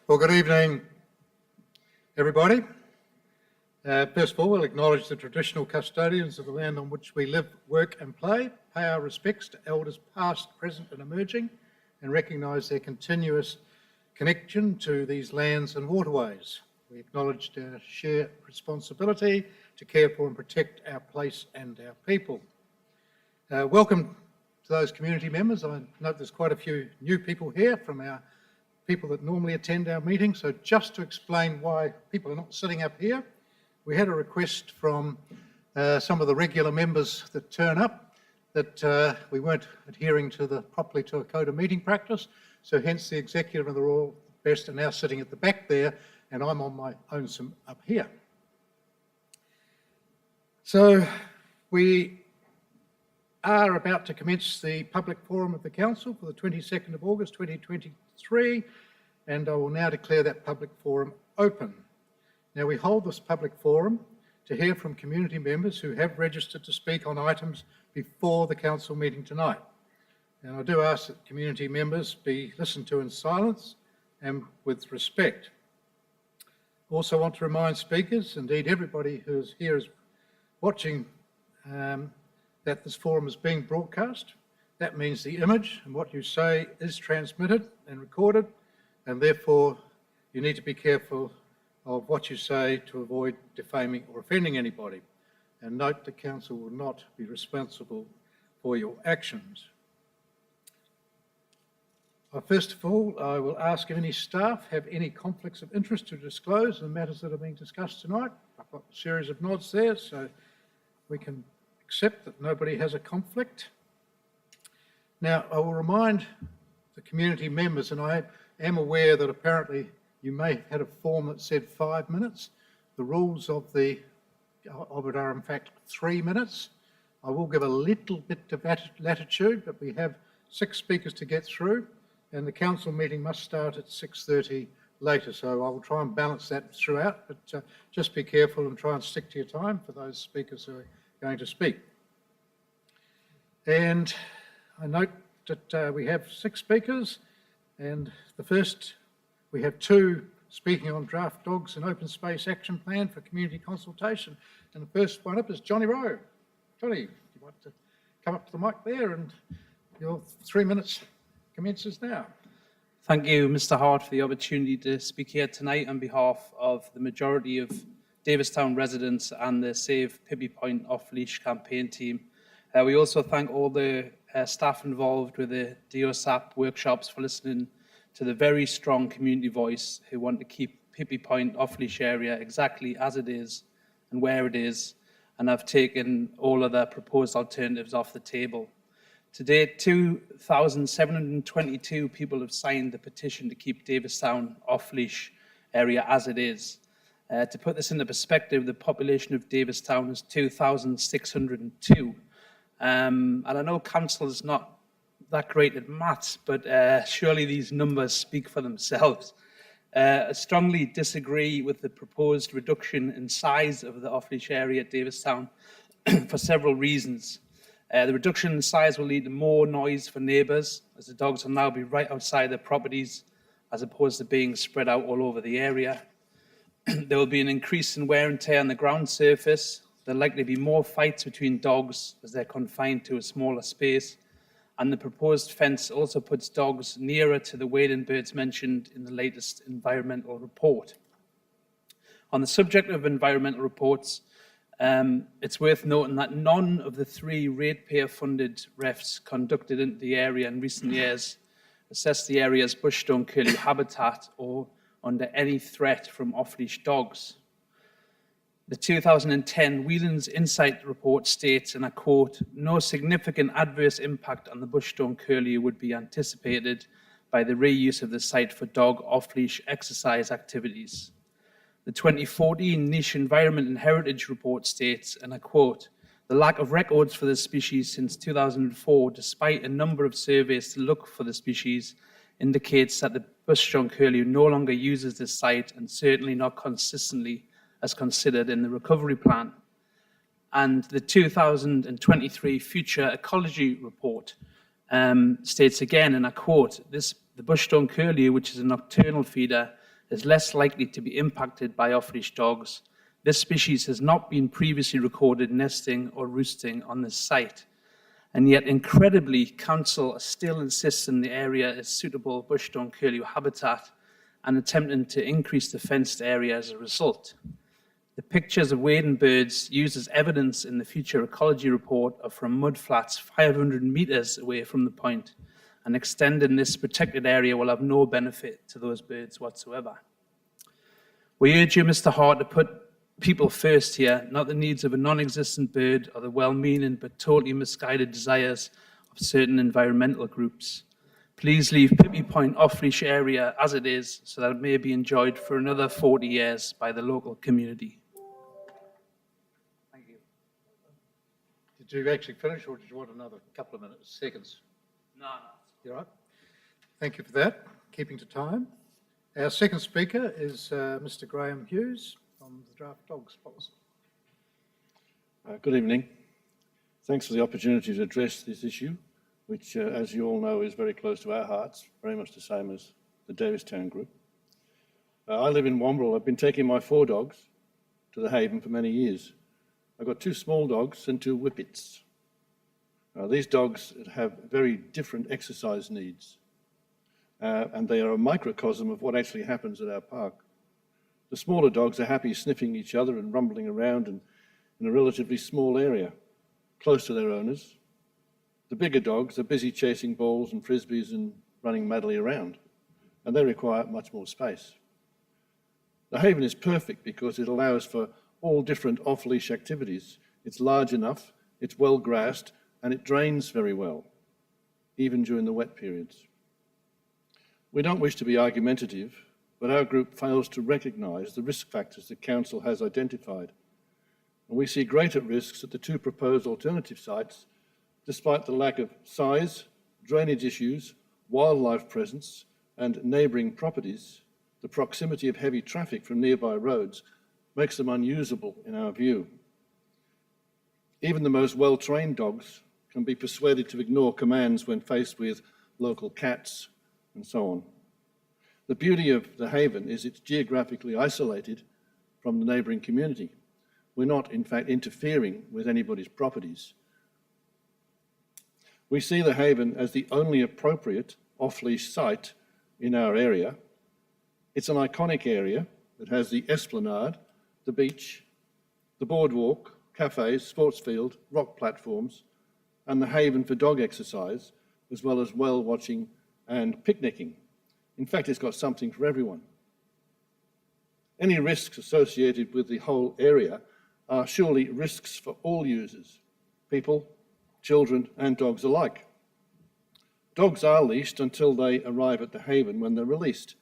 Well, good evening, everybody. First of all, we'll acknowledge the traditional custodians of the land on which we live, work and play, pay our respects to elders past, present and emerging, and recognise their continuous connection to these lands and waterways. We acknowledge our shared responsibility to care for and protect our place and our people. Welcome to those community members. I note there's quite a few new people here from our people that normally attend our meetings. So just to explain why people are not sitting up here, we had a request from some of the regular members that turn up that we weren't adhering properly to a code of meeting practice. So hence the executive of the Royal Best are now sitting at the back there, and I'm on my own up here. So we are about to commence the public forum of the Council for the 22nd of August 2023, and I will now declare that public forum open. Now, we hold this public forum to hear from community members who have registered to speak on items before the Council meeting tonight. And I do ask that community members be listened to in silence and with respect. Also want to remind speakers, indeed everybody who is here is watching, that this forum is being broadcast. That means the image and what you say is transmitted and recorded, and therefore you need to be careful of what you say to avoid defaming or offending anybody. And note the Council will not be responsible for your actions. First of all, I will ask if any staff have any conflicts of interest to disclose in the matters that are being discussed tonight. I've got a series of nods there, so we can accept that nobody has a conflict. Now, I will remind the community members, and I am aware that apparently you may have had a form that said 5 minutes. The rules of it are in fact 3 minutes. I will give a little bit of latitude, but we have 6 speakers to get through, and the Council meeting must start at 6:30 later, so I will try and balance that throughout, but just be careful and try and stick to your time for those speakers who are going to speak. And I note that we have 6 speakers, and the first, we have 2 speaking on draft dogs and open space action plan for community consultation. And the first one up is Johnny Rowe. Johnny, you'd like to come up to the mic there, and your 3 minutes commences now. Thank you, Mr. Hart, for the opportunity to speak here tonight on behalf of the majority of Davistown residents and the Save Pippi Point Off-Leash campaign team. We also thank all the staff involved with the DOSAP workshops for listening to the very strong community voice who want to keep Pippi Point Off-Leash area exactly as it is and where it is, and have taken all of the proposed alternatives off the table. To date, 2,722 people have signed the petition to keep Davistown off-leash area as it is. To put this into perspective, the population of Davistown is 2,602. And I know council is not that great at maths, but surely these numbers speak for themselves. I strongly disagree with the proposed reduction in size of the off-leash area at Davistown for several reasons. The reduction in size will lead to more noise for neighbours, as the dogs will now be right outside their properties, as opposed to being spread out all over the area. There will be an increase in wear and tear on the ground surface. There'll likely be more fights between dogs as they're confined to a smaller space. And the proposed fence also puts dogs nearer to the wading birds mentioned in the latest environmental report. On the subject of environmental reports, it's worth noting that none of the 3 ratepayer-funded REFs conducted into the area in recent years assessed the area's bushstone curlew habitat or under any threat from off-leash dogs. The 2010 Whelan's Insight report states, and I quote, "No significant adverse impact on the bushstone curlew would be anticipated by the reuse of the site for dog off-leash exercise activities." The 2014 Niche Environment and Heritage report states, and I quote, "The lack of records for this species since 2004, despite a number of surveys to look for the species, indicates that the bushstone curlew no longer uses this site and certainly not consistently as considered in the recovery plan." And the 2023 Future Ecology Report states again, and I quote, "The bushstone curlew, which is a nocturnal feeder, is less likely to be impacted by off-leash dogs. This species has not been previously recorded nesting or roosting on this site. And yet, incredibly, council still insists in the area is suitable bushstone curlew habitat and attempting to increase the fenced area as a result. The pictures of wading birds used as evidence in the future ecology report are from mudflats 500 metres away from the point, and extending this protected area will have no benefit to those birds whatsoever. We urge you, Mr. Hart, to put people first here, not the needs of a non-existent bird or the well-meaning but totally misguided desires of certain environmental groups. Please leave Pippi Point off-leash area as it is so that it may be enjoyed for another 40 years by the local community. Thank you. Did you actually finish, or did you want another couple of minutes, seconds? No. You're right. Thank you for that, keeping to time. Our second speaker is Mr. Graham Hughes from the Draft Dogs Policy. Good evening. Thanks for the opportunity to address this issue, which, as you all know, is very close to our hearts, very much the same as the Davistown group. I live in Wombrel. I've been taking my 4 dogs to the Haven for many years. I've got 2 small dogs and 2 whippets. These dogs have very different exercise needs, and they are a microcosm of what actually happens at our park. The smaller dogs are happy sniffing each other and rumbling around in a relatively small area, close to their owners. The bigger dogs are busy chasing balls and frisbees and running madly around, and they require much more space. The Haven is perfect because it allows for all different off-leash activities. It's large enough, it's well grassed, and it drains very well, even during the wet periods. We don't wish to be argumentative, but our group fails to recognise the risk factors that Council has identified. And we see greater risks at the 2 proposed alternative sites, despite the lack of size, drainage issues, wildlife presence, and neighbouring properties. The proximity of heavy traffic from nearby roads makes them unusable in our view. Even the most well-trained dogs can be persuaded to ignore commands when faced with local cats and so on. The beauty of the Haven is it's geographically isolated from the neighbouring community. We're not, in fact, interfering with anybody's properties. We see the Haven as the only appropriate off-leash site in our area. It's an iconic area that has the esplanade, the beach, the boardwalk, cafes, sports field, rock platforms, and the Haven for dog exercise, as well as whale watching and picnicking. In fact, it's got something for everyone. Any risks associated with the whole area are surely risks for all users, people, children, and dogs alike. Dogs are leashed until they arrive at the Haven when they're released.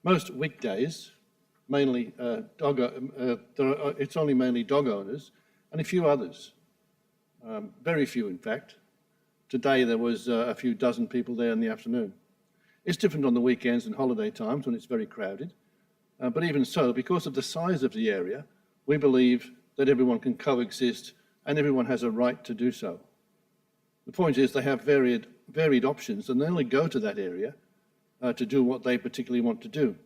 Most weekdays, it's only mainly dog owners and a few others. Very few, in fact. Today there was a few dozen people there in the afternoon. It's different on the weekends and holiday times when it's very crowded. But even so, because of the size of the area, we believe that everyone can coexist and everyone has a right to do so. The point is they have varied options, and they only go to that area to do what they particularly want to do.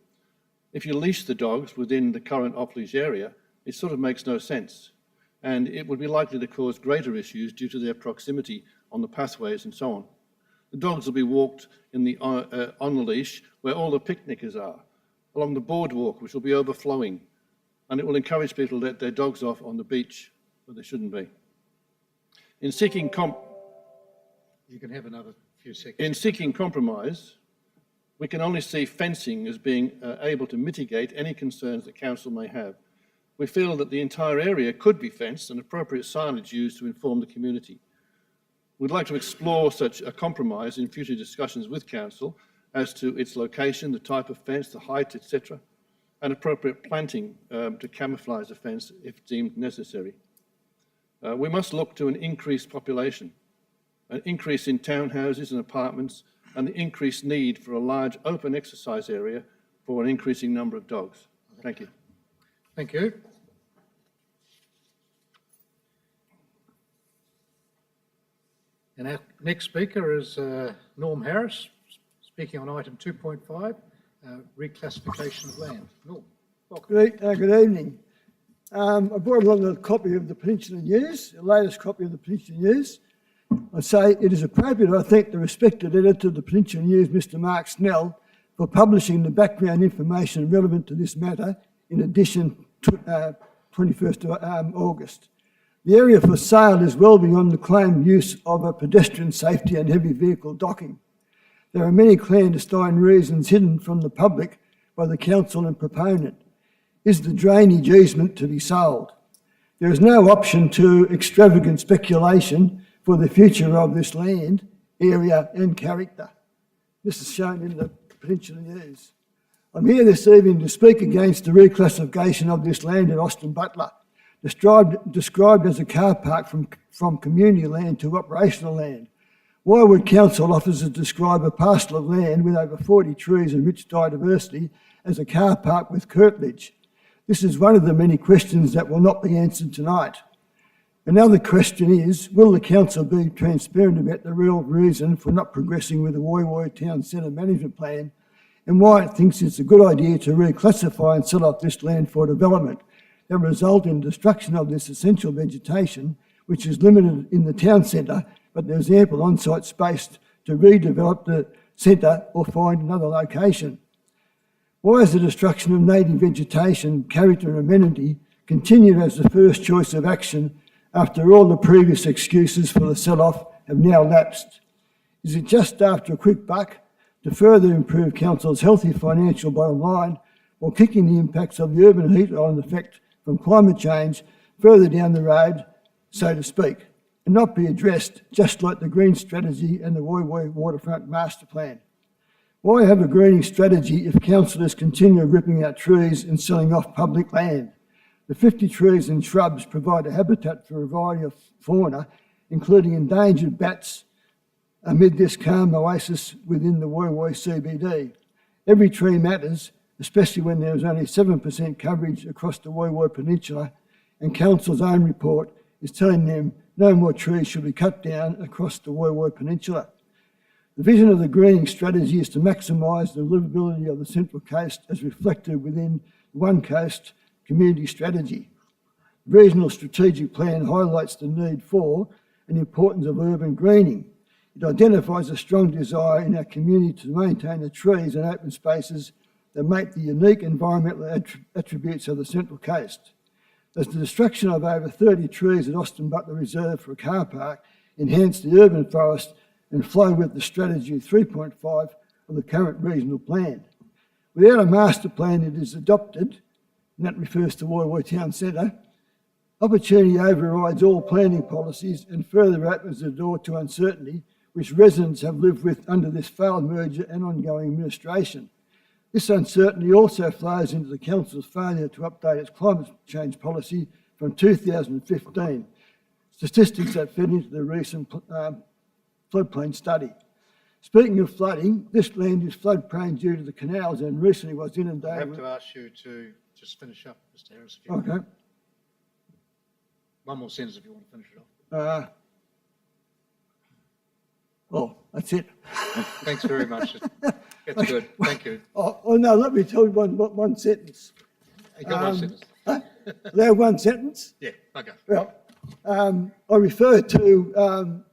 If you leash the dogs within the current off-leash area, it sort of makes no sense, and it would be likely to cause greater issues due to their proximity on the pathways and so on. The dogs will be walked on the leash where all the picnickers are, along the boardwalk, which will be overflowing, and it will encourage people to let their dogs off on the beach where they shouldn't be. In seeking You can have another few seconds. In seeking compromise, we can only see fencing as being able to mitigate any concerns that council may have. We feel that the entire area could be fenced and appropriate signage used to inform the community. We'd like to explore such a compromise in future discussions with council as to its location, the type of fence, the height, etc., and appropriate planting to camouflage the fence if deemed necessary. We must look to an increased population, an increase in townhouses and apartments, and the increased need for a large open exercise area for an increasing number of dogs. Thank you. Thank you. And our next speaker is Norm Harris, speaking on item 2.5, reclassification of land. Norm, welcome. Good evening. I brought along a copy of the Peninsula News, the latest copy of the Peninsula News. I say it is appropriate, I thank the respected editor of the Peninsula News, Mr. Mark Snell, for publishing the background information relevant to this matter in edition 21st of August. The area for sale is well beyond the claimed use of a pedestrian safety and heavy vehicle docking. There are many clandestine reasons hidden from the public by the council and proponent. Is the drainage easement to be sold? There is no option to extravagant speculation for the future of this land, area and character. This is shown in the Peninsula News. I'm here this evening to speak against the reclassification of this land at Austin Butler, described as a car park from community land to operational land. Why would council officers describe a parcel of land with over 40 trees and rich biodiversity as a car park with curtilage? This is one of the many questions that will not be answered tonight. Another question is, will the council be transparent about the real reason for not progressing with the Woy Woy Town Centre Management Plan and why it thinks it's a good idea to reclassify and sell off this land for development that result in destruction of this essential vegetation, which is limited in the town centre, but there's ample on-site space to redevelop the centre or find another location. Why is the destruction of native vegetation, character and amenity continued as the first choice of action after all the previous excuses for the sell-off have now lapsed? Is it just after a quick buck to further improve council's healthy financial bottom line while kicking the impacts of the urban heat island effect from climate change further down the road, so to speak, and not be addressed just like the green strategy and the Woy Woy waterfront master plan? Why have a greening strategy if councillors continue ripping out trees and selling off public land? The 50 trees and shrubs provide a habitat for a variety of fauna, including endangered bats, amid this calm oasis within the Woy Woy CBD. Every tree matters, especially when there is only 7% coverage across the Woy Woy Peninsula, and council's own report is telling them no more trees should be cut down across the Woy Woy Peninsula. The vision of the greening strategy is to maximise the livability of the Central Coast as reflected within the One Coast community strategy. The Regional Strategic Plan highlights the need for and the importance of urban greening. It identifies a strong desire in our community to maintain the trees and open spaces that make the unique environmental attributes of the Central Coast. Does the destruction of over 30 trees at Austin Butler Reserve for a car park enhance the urban forest and flow with the strategy 3.5 of the current regional plan? Without a master plan that is adopted, and that refers to Woy Woy Town Centre, opportunity overrides all planning policies and further opens the door to uncertainty which residents have lived with under this failed merger and ongoing administration. This uncertainty also flows into the council's failure to update its climate change policy from 2015, statistics that fed into the recent floodplain study. Speaking of flooding, this land is flood prone due to the canals and recently was inundated. I have to ask you to just finish up, Mr. Harris. If you Okay. want. One more sentence if you want to finish it off. That's it. Thanks very much. That's good. Thank you. Oh no, let me tell you one sentence. You got one sentence. Allow one sentence? Yeah, okay. Well, I refer to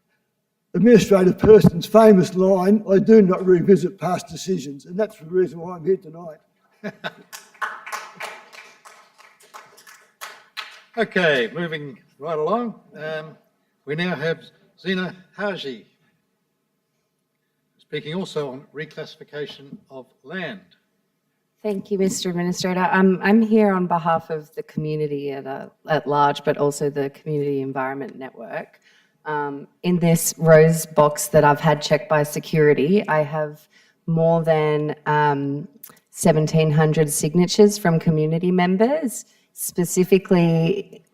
administrative person's famous line, I do not revisit past decisions, and that's the reason why I'm here tonight. Okay, moving right along. We now have Zina Haji speaking also on reclassification of land. Thank you, Mr. Administrator. I'm here on behalf of the community at large, but also the Community Environment Network. In this rose box that I've had checked by security, I have more than 1,700 signatures from community members, specifically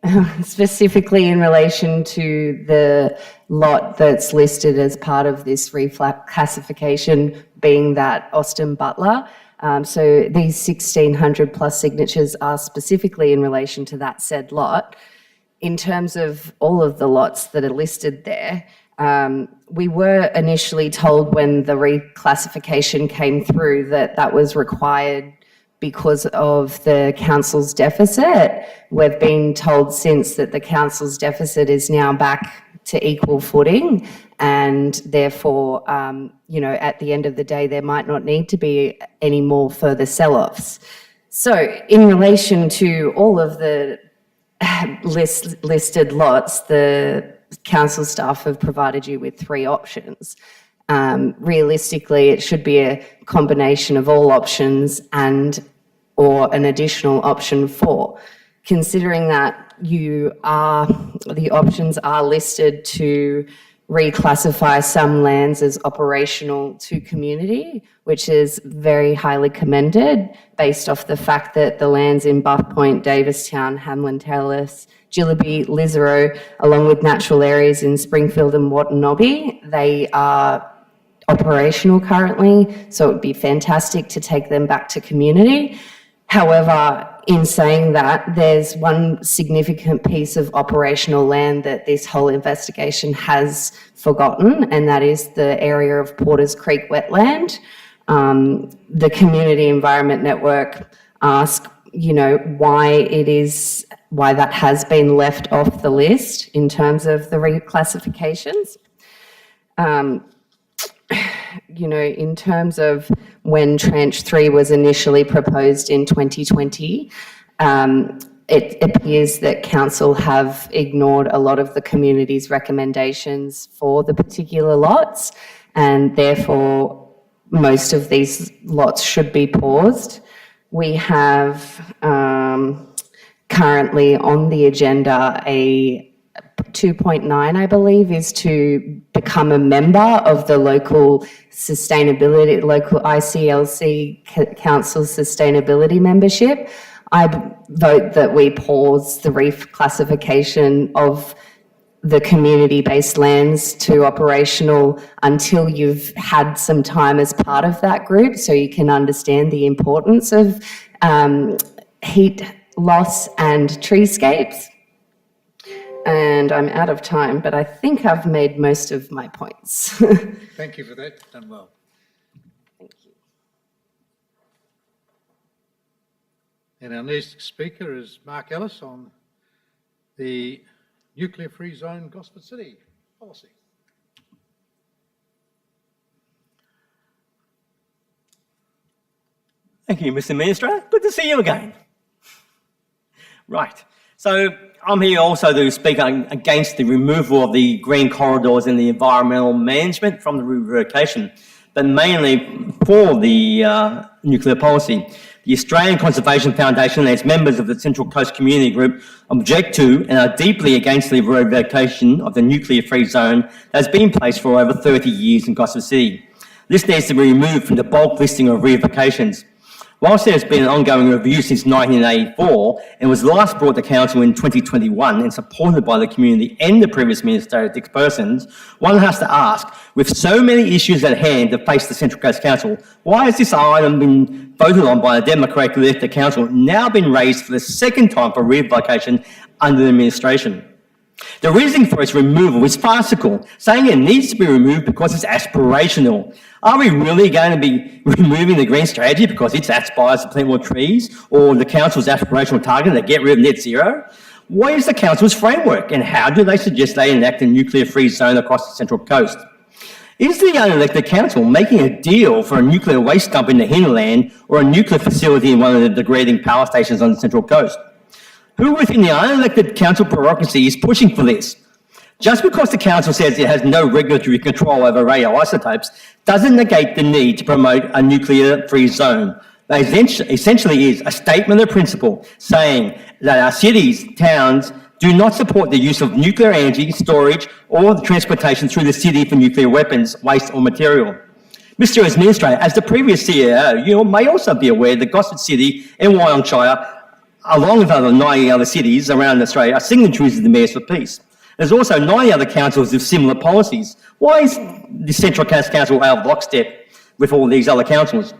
in relation to the lot that's listed as part of this reclassification, being that Austin Butler. So these 1,600 plus signatures are specifically in relation to that said lot. In terms of all of the lots that are listed there, We were initially told when the reclassification came through that that was required because of the council's deficit. We've been told since that the council's deficit is now back to equal footing, and therefore, at the end of the day, there might not need to be any more further sell-offs. So in relation to all of the listed lots, the council staff have provided you with 3 options. Realistically, it should be a combination of all options or an additional option 4. Considering that the options are listed to reclassify some lands as operational to community, which is very highly commended based off the fact that the lands in Buff Point, Davistown, Hamlin Taylors, Gillaby, Lisero, along with natural areas in Springfield and Watanabe, they are operational currently, so it would be fantastic to take them back to community. However, in saying that, there's one significant piece of operational land that this whole investigation has forgotten, and that is the area of Porters Creek wetland. The Community Environment Network asked, why that has been left off the list in terms of the reclassifications. In terms of when Tranche 3 was initially proposed in 2020, it appears that council have ignored a lot of the community's recommendations for the particular lots, and therefore most of these lots should be paused. We have currently on the agenda a 2.9, I believe, is to become a member of the local ICLC Council Sustainability membership. I vote that we pause the reclassification of the community-based lands to operational until you've had some time as part of that group, so you can understand the importance of heat loss and treescapes. And I'm out of time, but I think I've made most of my points. Thank you for that. Done well. Thank you. And our next speaker is Mark Ellis on the nuclear-free zone Gosford City policy. Thank you, Mr. Minister. Good to see you again. Right. So I'm here also to speak against the removal of the green corridors in the environmental management from the revocation, but mainly for the nuclear policy. The Australian Conservation Foundation and its members of the Central Coast Community Group object to and are deeply against the revocation of the nuclear-free zone that has been in place for over 30 years in Gosford City. This needs to be removed from the bulk listing of revocations. Whilst there has been an ongoing review since 1984 and was last brought to Council in 2021 and supported by the community and the previous Minister, Dick Persons, one has to ask, with so many issues at hand to face the Central Coast Council, why has this item been voted on by the democratically elected council now been raised for the second time for revocation under the administration? The reason for its removal is farcical, saying it needs to be removed because it's aspirational. Are we really going to be removing the green strategy because it aspires to plant more trees, or the council's aspirational target to get rid of net zero? What is the council's framework, and how do they suggest they enact a nuclear-free zone across the Central Coast? Is the unelected council making a deal for a nuclear waste dump in the hinterland or a nuclear facility in one of the degrading power stations on the Central Coast? Who within the unelected council bureaucracy is pushing for this? Just because the council says it has no regulatory control over radioisotopes doesn't negate the need to promote a nuclear-free zone. That essentially is a statement of principle saying that our cities, towns, do not support the use of nuclear energy storage or the transportation through the city for nuclear weapons, waste or material. Mr. Administrator, as the previous CEO, you may also be aware that Gosford City and Wyong Shire, along with other 90 other cities around Australia, are signatories of the Mayors for Peace. There's also 90 other councils with similar policies. Why is the Central Coast Council out of lockstep with all these other councils?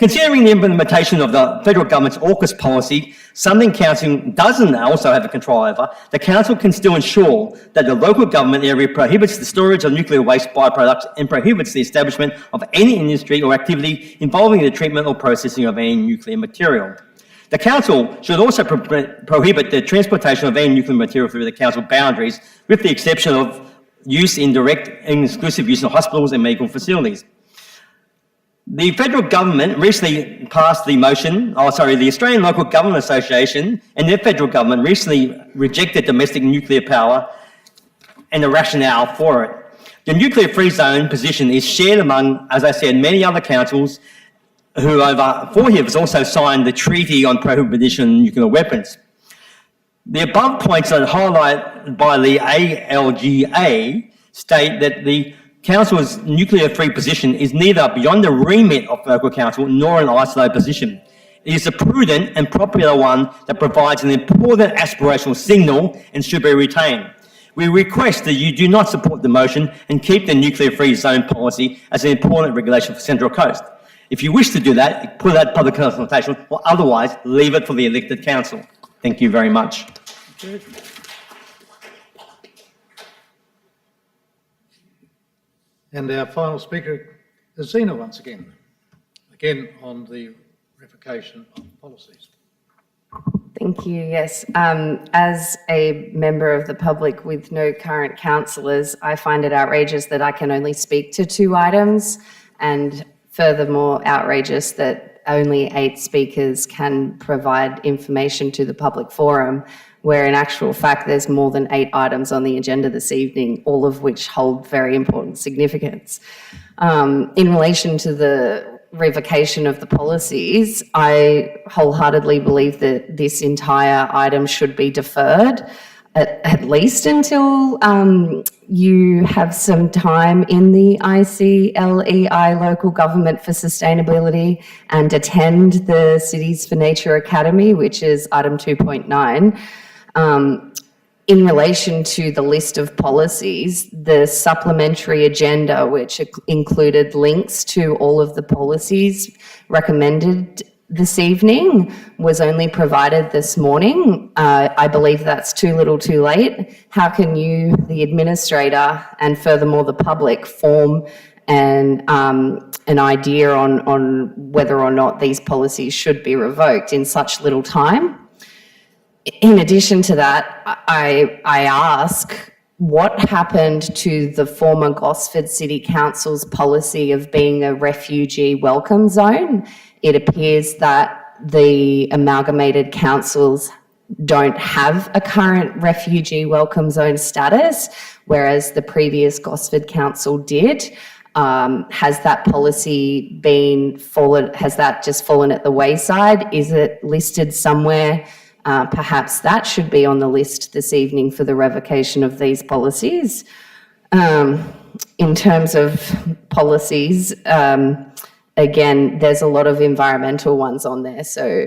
Considering the implementation of the federal government's AUKUS policy, something council doesn't also have a control over, the council can still ensure that the local government area prohibits the storage of nuclear waste byproducts and prohibits the establishment of any industry or activity involving the treatment or processing of any nuclear material. The council should also prohibit the transportation of any nuclear material through the council boundaries, with the exception of use in direct and exclusive use in hospitals and medical facilities. The federal government recently passed the the Australian Local Government Association and their federal government recently rejected domestic nuclear power and the rationale for it. The nuclear-free zone position is shared among, as I said, many other councils who over 4 years also signed the Treaty on Prohibition of Nuclear Weapons. The above points are highlighted by the ALGA state that the Council's nuclear-free position is neither beyond the remit of local council nor an isolated position. It is a prudent and popular one that provides an important aspirational signal and should be retained. We request that you do not support the motion and keep the nuclear-free zone policy as an important regulation for Central Coast. If you wish to do that, put that public consultation, or otherwise leave it for the elected council. Thank you very much. And our final speaker is Zena once again on the revocation of policies. Thank you. Yes. As a member of the public with no current councillors, I find it outrageous that I can only speak to 2 items, and furthermore outrageous that only 8 speakers can provide information to the public forum, where in actual fact there's more than 8 items on the agenda this evening, all of which hold very important significance. In relation to the revocation of the policies, I wholeheartly believe that this entire item should be deferred, at least until you have some time in the ICLEI Local Government for Sustainability and attend the Cities for Nature Academy, which is item 2.9. In relation to the list of policies, the supplementary agenda, which included links to all of the policies recommended this evening, was only provided this morning. I believe that's too little too late. How can you, the administrator, and furthermore the public, form an idea on whether or not these policies should be revoked in such little time? In addition to that, I ask, what happened to the former Gosford City Council's policy of being a refugee welcome zone? It appears that the amalgamated councils don't have a current refugee welcome zone status, whereas the previous Gosford Council did. Has that policy has that just fallen at the wayside? Is it listed somewhere? Perhaps that should be on the list this evening for the revocation of these policies. In terms of policies, again, there's a lot of environmental ones on there. So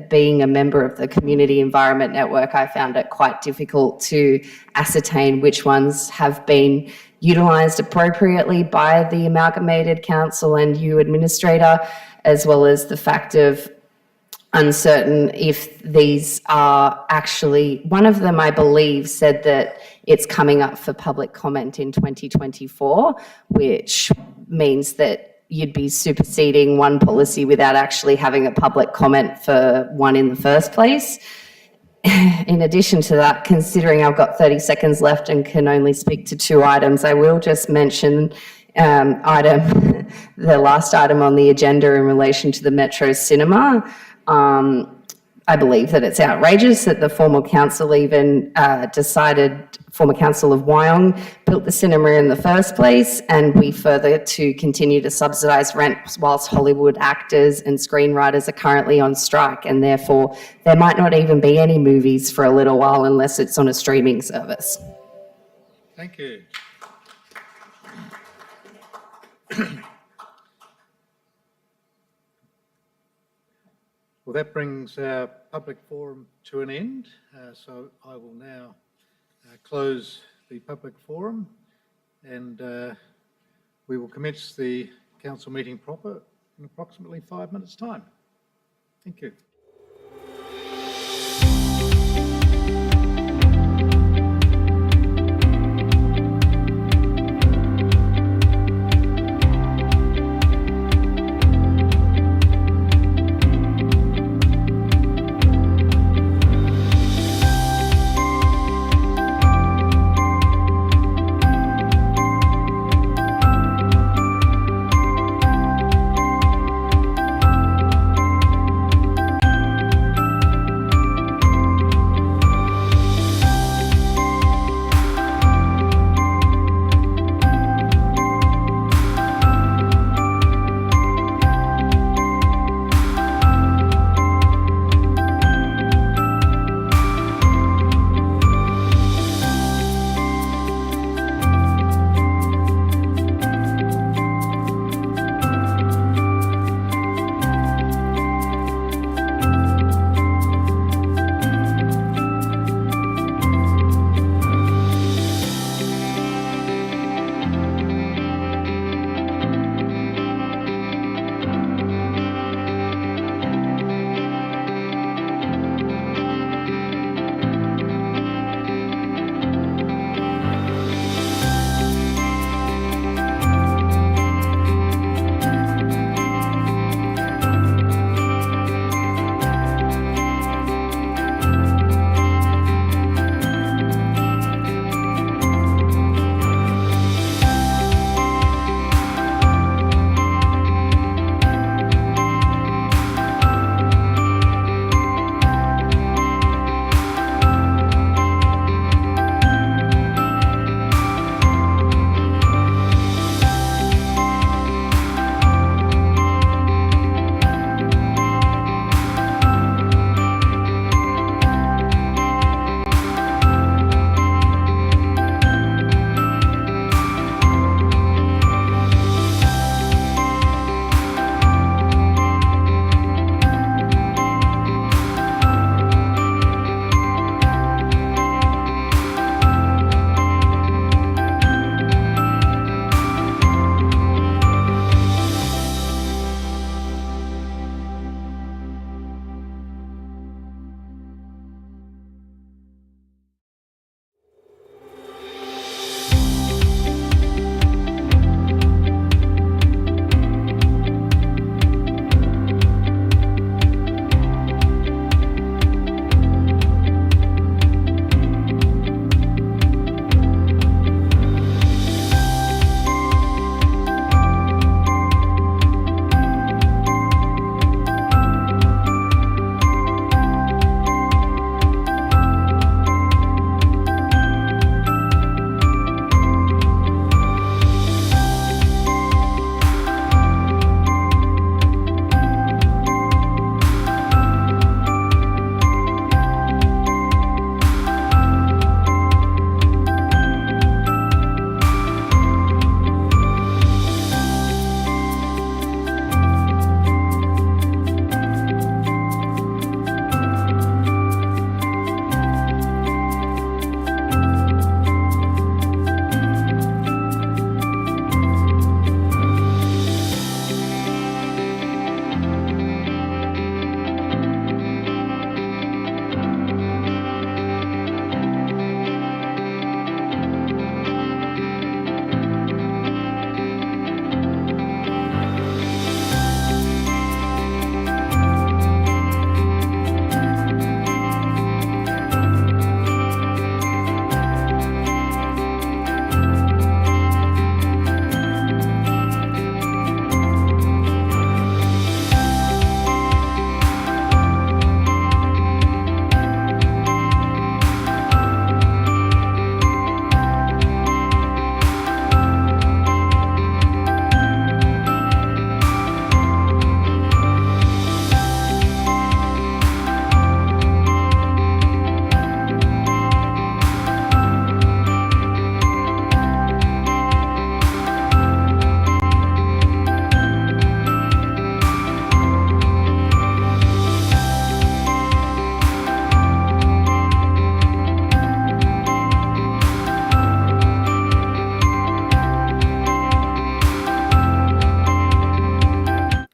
being a member of the Community Environment Network, I found it quite difficult to ascertain which ones have been utilised appropriately by the Amalgamated Council and you administrator, as well as the fact of uncertain if these are actually, one of them I believe said that it's coming up for public comment in 2024, which means that you'd be superseding one policy without actually having a public comment for one in the first place. In addition to that, considering I've got 30 seconds left and can only speak to 2 items, I will just mention the last item on the agenda in relation to the Metro Cinema. I believe that it's outrageous that the former council even former council of Wyong built the cinema in the first place, and we further to continue to subsidise rent whilst Hollywood actors and screenwriters are currently on strike, and therefore there might not even be any movies for a little while unless it's on a streaming service. Thank you. Well, that brings our public forum to an end. So I will now close the public forum, and we will commence the council meeting proper. in approximately 5 minutes' time. Thank you.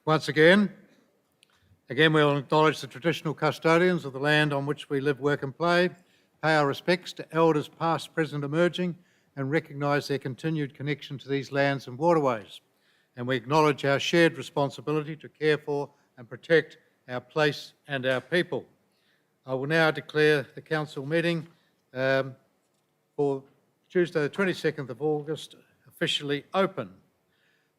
Once again, we'll acknowledge the traditional custodians of the land on which we live, work and play, pay our respects to elders past, present, emerging, and recognise their continued connection to these lands and waterways. And we acknowledge our shared responsibility to care for and protect our place and our people. I will now declare the council meeting for Tuesday the 22nd of August officially open.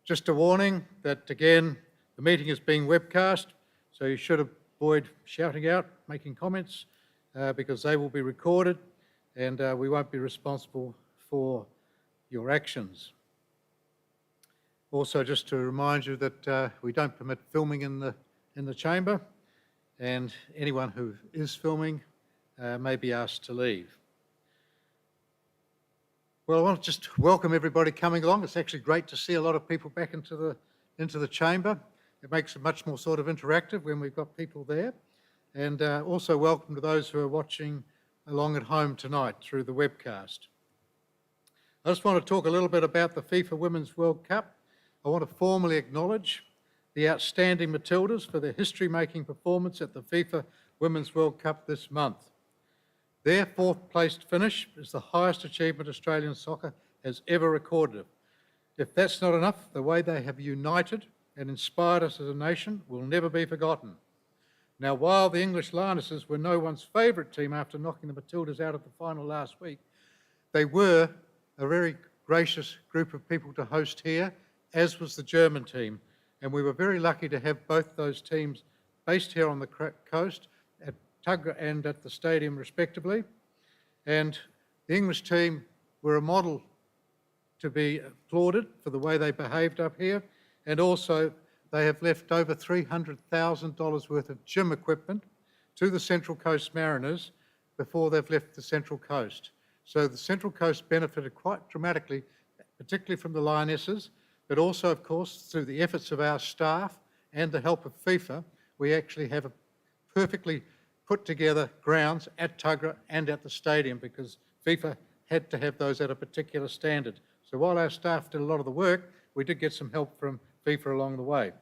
Just a warning that again, the meeting is being webcast, so you should avoid shouting out, making comments, because they will be recorded and we won't be responsible for your actions. Also, just to remind you that we don't permit filming in the chamber, and anyone who is filming may be asked to leave. Well, I want to just welcome everybody coming along. It's actually great to see a lot of people back into the chamber. It makes it much more sort of interactive when we've got people there. And also welcome to those who are watching along at home tonight through the webcast. I just want to talk a little bit about the FIFA Women's World Cup. I want to formally acknowledge the outstanding Matildas for their history-making performance at the FIFA Women's World Cup this month. Their fourth-placed finish is the highest achievement Australian soccer has ever recorded. If that's not enough, the way they have united and inspired us as a nation will never be forgotten. Now, while the English Lionesses were no one's favourite team after knocking the Matildas out of the final last week, they were a very gracious group of people to host here, as was the German team. And we were very lucky to have both those teams based here on the coast at Tuggerah and at the stadium respectively. And the English team were a model to be applauded for the way they behaved up here. And also they have left over $300,000 worth of gym equipment to the Central Coast Mariners before they've left the Central Coast. So the Central Coast benefited quite dramatically, particularly from the Lionesses, but also, of course, through the efforts of our staff and the help of FIFA, we actually have a perfectly put together grounds at Tuggerah and at the stadium because FIFA had to have those at a particular standard. So while our staff did a lot of the work, we did get some help from FIFA along the way.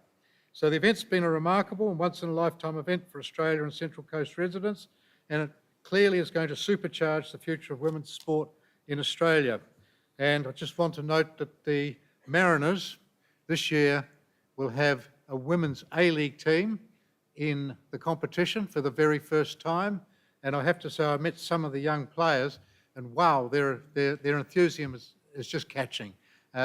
So the event's been a remarkable and once-in-a-lifetime event for Australia and Central Coast residents, and it clearly is going to supercharge the future of women's sport in Australia. And I just want to note that the Mariners this year will have a women's A-League team in the competition for the very first time. And I have to say, I met some of the young players and wow, their enthusiasm is just catching.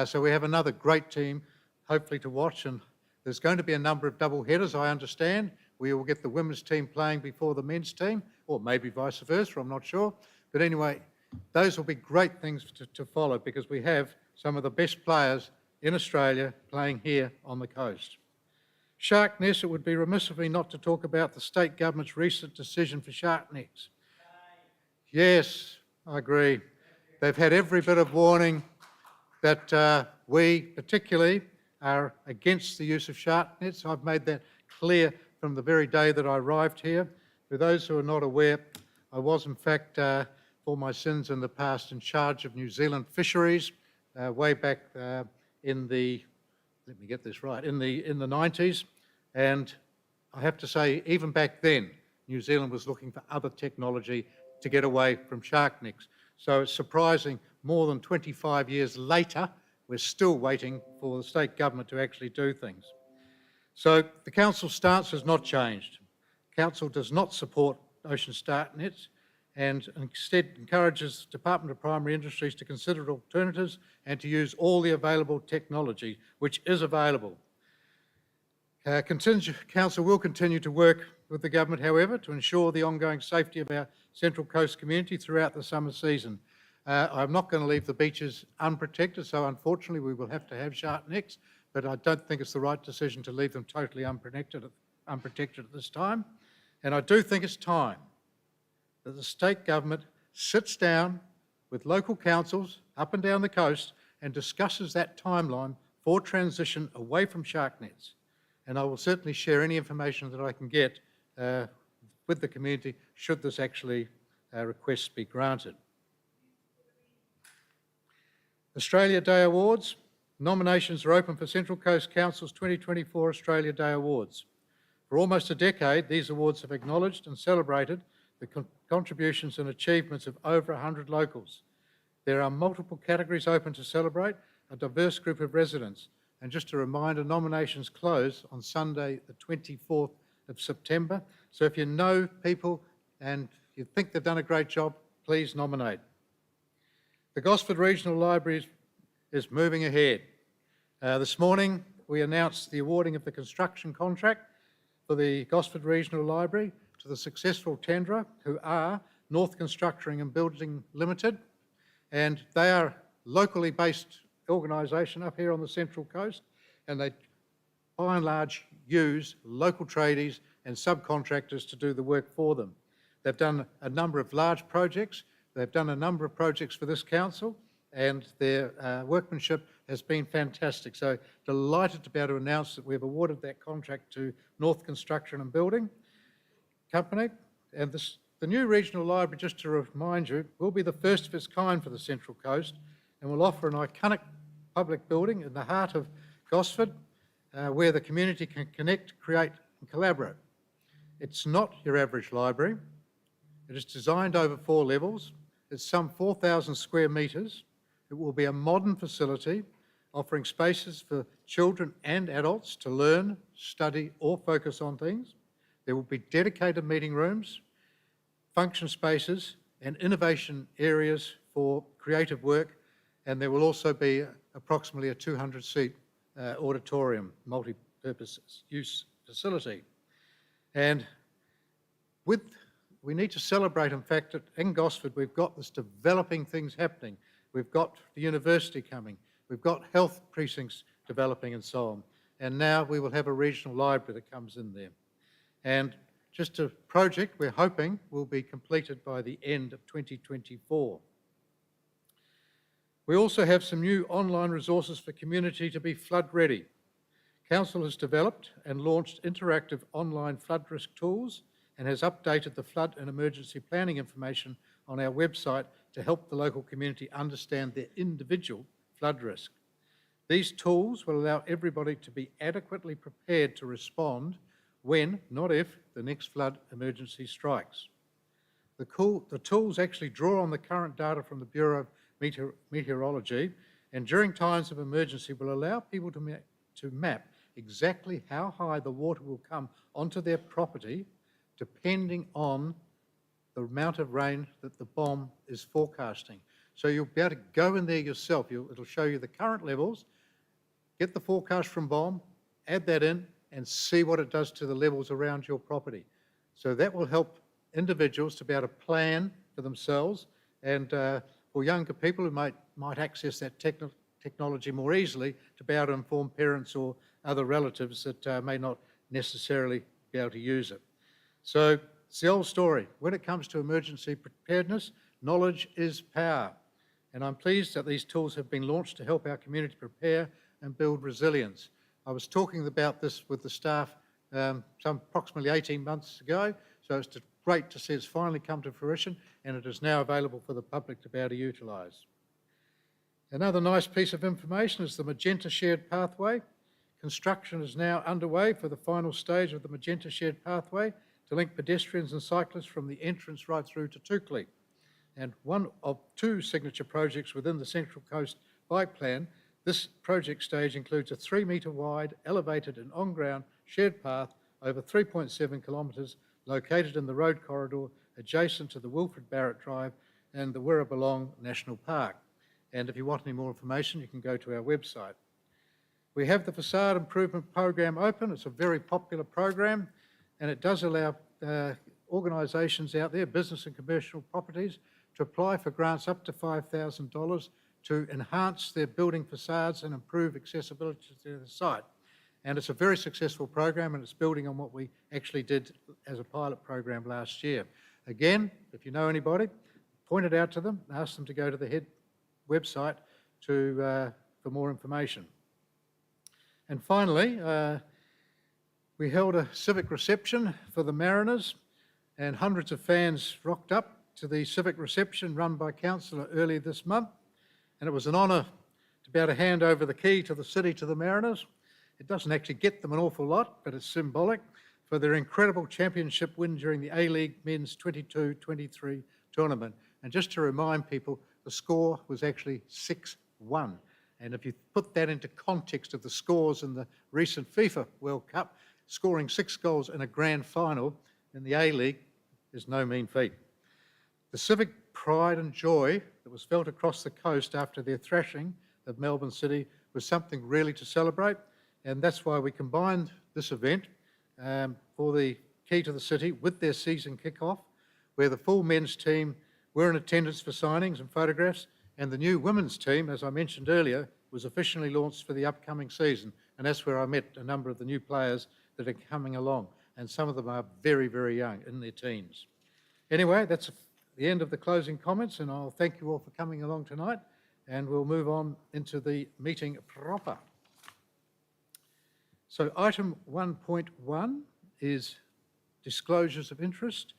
So we have another great team, hopefully to watch. And there's going to be a number of double headers, I understand. We will get the women's team playing before the men's team, or maybe vice versa, I'm not sure. But anyway, those will be great things to follow because we have some of the best players in Australia playing here on the coast. Shark Nest, it would be remiss of me not to talk about the state government's recent decision for shark nets. Yes, I agree. They've had every bit of warning that we particularly are against the use of shark nets. I've made that clear from the very day that I arrived here. For those who are not aware, I was in fact, for my sins in the past, in charge of New Zealand fisheries way back in the, let me get this right, in the 90s. And I have to say, even back then, New Zealand was looking for other technology to get away from shark nets. So it's surprising, more than 25 years later, we're still waiting for the state government to actually do things. So the council's stance has not changed. Council does not support ocean shark nets and instead encourages the Department of Primary Industries to consider alternatives and to use all the available technology which is available. Council will continue to work with the government, however, to ensure the ongoing safety of our Central Coast community throughout the summer season. I'm not going to leave the beaches unprotected, so unfortunately we will have to have shark nets, but I don't think it's the right decision to leave them totally unprotected at this time. And I do think it's time that the state government sits down with local councils up and down the coast and discusses that timeline for transition away from shark nets. And I will certainly share any information that I can get with the community should this actually request be granted. Australia Day Awards. Nominations are open for Central Coast Council's 2024 Australia Day Awards. For almost a decade, these awards have acknowledged and celebrated the contributions and achievements of over 100 locals. There are multiple categories open to celebrate a diverse group of residents. And just a reminder, nominations close on Sunday, the 24th of September. So if you know people and you think they've done a great job, please nominate. The Gosford Regional Library is moving ahead. This morning, we announced the awarding of the construction contract for the Gosford Regional Library to the successful tenderer, who are North Constructing and Building Limited, and they are a locally based organisation up here on the Central Coast, and they by and large use local tradies and subcontractors to do the work for them. They've done a number of large projects, they've done a number of projects for this council, and their workmanship has been fantastic. So delighted to be able to announce that we've awarded that contract to North Construction and Building Company. And the new regional library, just to remind you, will be the first of its kind for the Central Coast and will offer an iconic public building in the heart of Gosford where the community can connect, create and collaborate. It's not your average library. It is designed over 4 levels. It's some 4,000 square metres. It will be a modern facility offering spaces for children and adults to learn, study or focus on things. There will be dedicated meeting rooms, function spaces and innovation areas for creative work, and there will also be approximately a 200-seat auditorium, multi-purpose use facility. And we need to celebrate, in fact, that in Gosford we've got this developing things happening. We've got the university coming, we've got health precincts developing and so on, and now we will have a regional library that comes in there. And just a project we're hoping will be completed by the end of 2024. We also have some new online resources for community to be flood ready. Council has developed and launched interactive online flood risk tools and has updated the flood and emergency planning information on our website to help the local community understand their individual flood risk. These tools will allow everybody to be adequately prepared to respond when, not if, the next flood emergency strikes. The tools actually draw on the current data from the Bureau of Meteorology, and during times of emergency will allow people to map exactly how high the water will come onto their property depending on the amount of rain that the BOM is forecasting. So you'll be able to go in there yourself. It'll show you the current levels, get the forecast from BOM, add that in, and see what it does to the levels around your property. So that will help individuals to be able to plan for themselves, and for younger people who might access that technology more easily, to be able to inform parents or other relatives that may not necessarily be able to use it. So it's the old story. When it comes to emergency preparedness, knowledge is power. And I'm pleased that these tools have been launched to help our community prepare and build resilience. I was talking about this with the staff some approximately 18 months ago, so it's great to see it's finally come to fruition and it is now available for the public to be able to utilise. Another nice piece of information is the Magenta Shared Pathway. Construction is now underway for the final stage of the Magenta Shared Pathway to link pedestrians and cyclists from the entrance right through to Toukley. And one of 2 signature projects within the Central Coast Bike Plan, this project stage includes a 3-metre wide, elevated and on-ground shared path over 3.7 kilometres located in the road corridor adjacent to the Wilfred Barrett Drive and the Wirrabulong National Park. And if you want any more information, you can go to our website. We have the Facade Improvement Program open. It's a very popular program, and it does allow organisations out there, business and commercial properties, to apply for grants up to $5,000 to enhance their building facades and improve accessibility to the site. And it's a very successful program, and it's building on what we actually did as a pilot program last year. Again, if you know anybody, point it out to them, ask them to go to the head website for more information. And finally, we held a civic reception for the Mariners, and hundreds of fans rocked up to the civic reception run by Councillor earlier this month. And it was an honour to be able to hand over the key to the city to the Mariners. It doesn't actually get them an awful lot, but it's symbolic for their incredible championship win during the A-League Men's 22-23 tournament. And just to remind people, the score was actually 6-1. And if you put that into context of the scores in the recent FIFA World Cup, scoring 6 goals in a grand final in the A-League is no mean feat. The civic pride and joy that was felt across the coast after their thrashing of Melbourne City was something really to celebrate, and that's why we combined this event for the Key to the City with their season kick-off, where the full men's team were in attendance for signings and photographs, and the new women's team, as I mentioned earlier, was officially launched for the upcoming season, and that's where I met a number of the new players that are coming along, and some of them are very, very young, in their teens. Anyway, that's the end of the closing comments, and I'll thank you all for coming along tonight, and we'll move on into the meeting proper. So item 1.1 is disclosures of interest.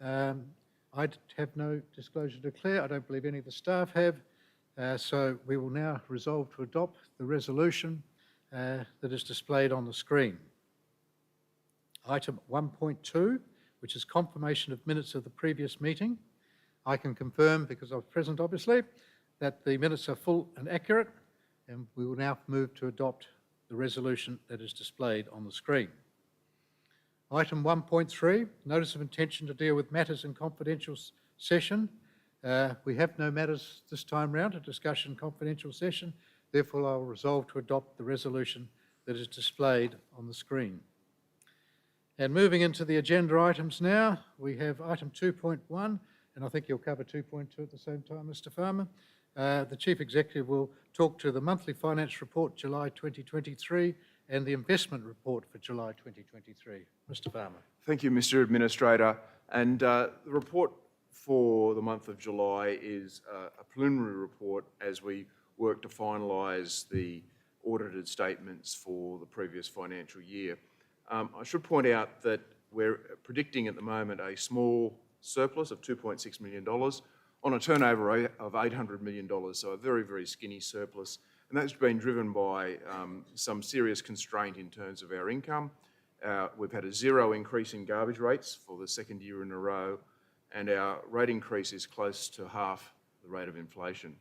I have no disclosure to declare. I don't believe any of the staff have. So we will now resolve to adopt the resolution that is displayed on the screen. Item 1.2, which is confirmation of minutes of the previous meeting. I can confirm, because I was present obviously, that the minutes are full and accurate, and we will now move to adopt the resolution that is displayed on the screen. Item 1.3, notice of intention to deal with matters in confidential session. We have no matters this time round to discuss in confidential session, therefore I will resolve to adopt the resolution that is displayed on the screen. And moving into the agenda items now, we have item 2.1, and I think you'll cover 2.2 at the same time, Mr. Farmer. The Chief Executive will talk to the monthly finance report July 2023 and the investment report for July 2023. Mr. Farmer. Thank you, Mr. Administrator. And the report for the month of July is a preliminary report as we work to finalise the audited statements for the previous financial year. I should point out that we're predicting at the moment a small surplus of $2.6 million on a turnover of $800 million, so a very, very skinny surplus. And that's been driven by some serious constraint in terms of our income. We've had a 0 increase in garbage rates for the second year in a row, and our rate increase is close to half the rate of inflation.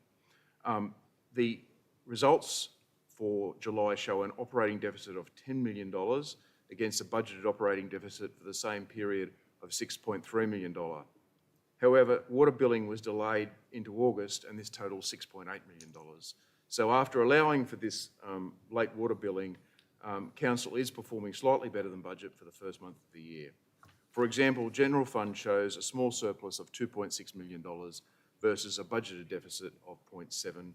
The results for July show an operating deficit of $10 million against a budgeted operating deficit for the same period of $6.3 million. However, water billing was delayed into August, and this totals $6.8 million. So after allowing for this late water billing, Council is performing slightly better than budget for the first month of the year. For example, General Fund shows a small surplus of $2.6 million versus a budgeted deficit of $0.7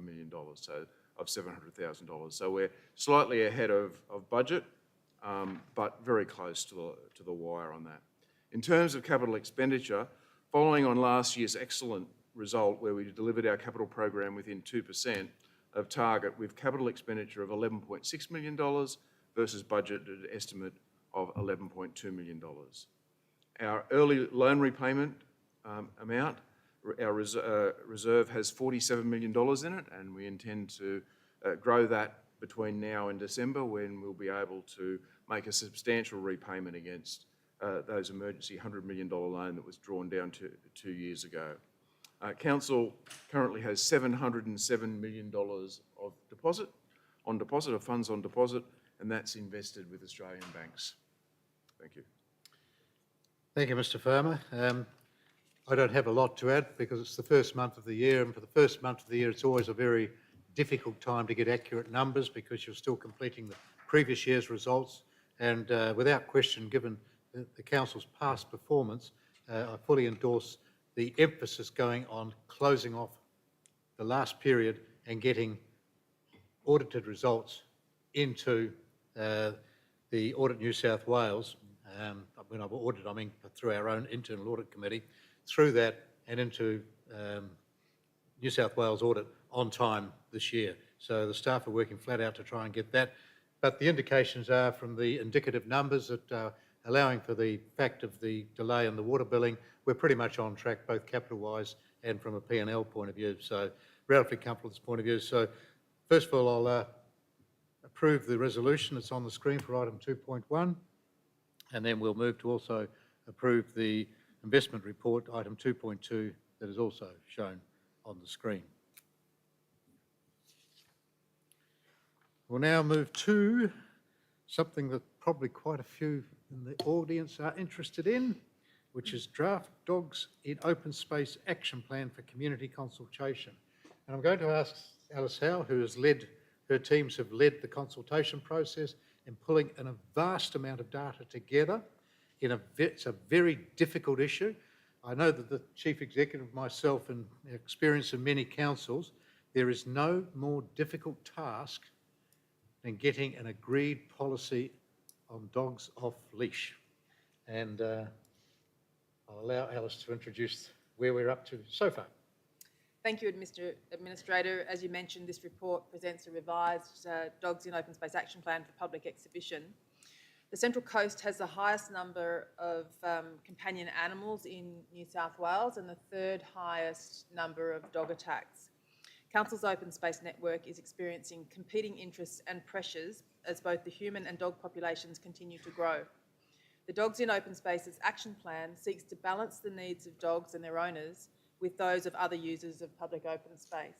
million, so of $700,000. So we're slightly ahead of budget, but very close to the wire on that. In terms of capital expenditure, following on last year's excellent result where we delivered our capital program within 2% of target with capital expenditure of $11.6 million versus budgeted estimate of $11.2 million. Our early loan repayment amount, our reserve has $47 million in it, and we intend to grow that between now and December, when we'll be able to make a substantial repayment against those emergency $100 million loan that was drawn down 2 years ago. Council currently has $707 million of funds on deposit, and that's invested with Australian banks. Thank you. Thank you, Mr. Farmer. I don't have a lot to add because it's the first month of the year, and for the first month of the year it's always a very difficult time to get accurate numbers because you're still completing the previous year's results, and without question, given the Council's past performance, I fully endorse the emphasis going on closing off the last period and getting audited results into the Audit New South Wales. When I've audited, I mean through our own internal audit committee, through that and into New South Wales audit on time this year. So the staff are working flat out to try and get that. But the indications are from the indicative numbers that allowing for the fact of the delay in the water billing, we're pretty much on track, both capital-wise and from a P&L point of view. So relatively comfortable at this point of view. So First of all, I'll approve the resolution that's on the screen for item 2.1, and then we'll move to also approve the investment report, item 2.2, that is also shown on the screen. We'll now move to something that probably quite a few in the audience are interested in, which is draft dogs in open space action plan for community consultation. And I'm going to ask Alice Howe, who has led, her teams have led the consultation process in pulling in a vast amount of data together. It's a very difficult issue. I know that the Chief Executive, myself, and experience in many councils, there is no more difficult task than getting an agreed policy on dogs off leash. And I'll allow Alice to introduce where we're up to so far. Thank you, Mr. Administrator. As you mentioned, this report presents a revised Dogs in Open Space Action Plan for public exhibition. The Central Coast has the highest number of companion animals in New South Wales and the third highest number of dog attacks. Council's open space network is experiencing competing interests and pressures as both the human and dog populations continue to grow. The Dogs in Open Spaces Action Plan seeks to balance the needs of dogs and their owners with those of other users of public open space.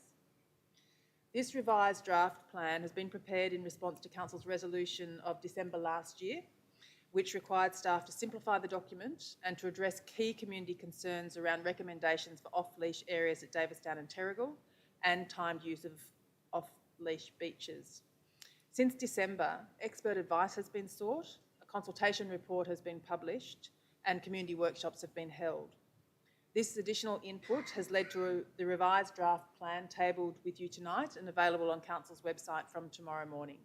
This revised draft plan has been prepared in response to Council's resolution of December last year, which required staff to simplify the document and to address key community concerns around recommendations for off-leash areas at Davistown and Terrigal and timed use of off-leash beaches. Since December, expert advice has been sought, a consultation report has been published, and community workshops have been held. This additional input has led to the revised draft plan tabled with you tonight and available on Council's website from tomorrow morning.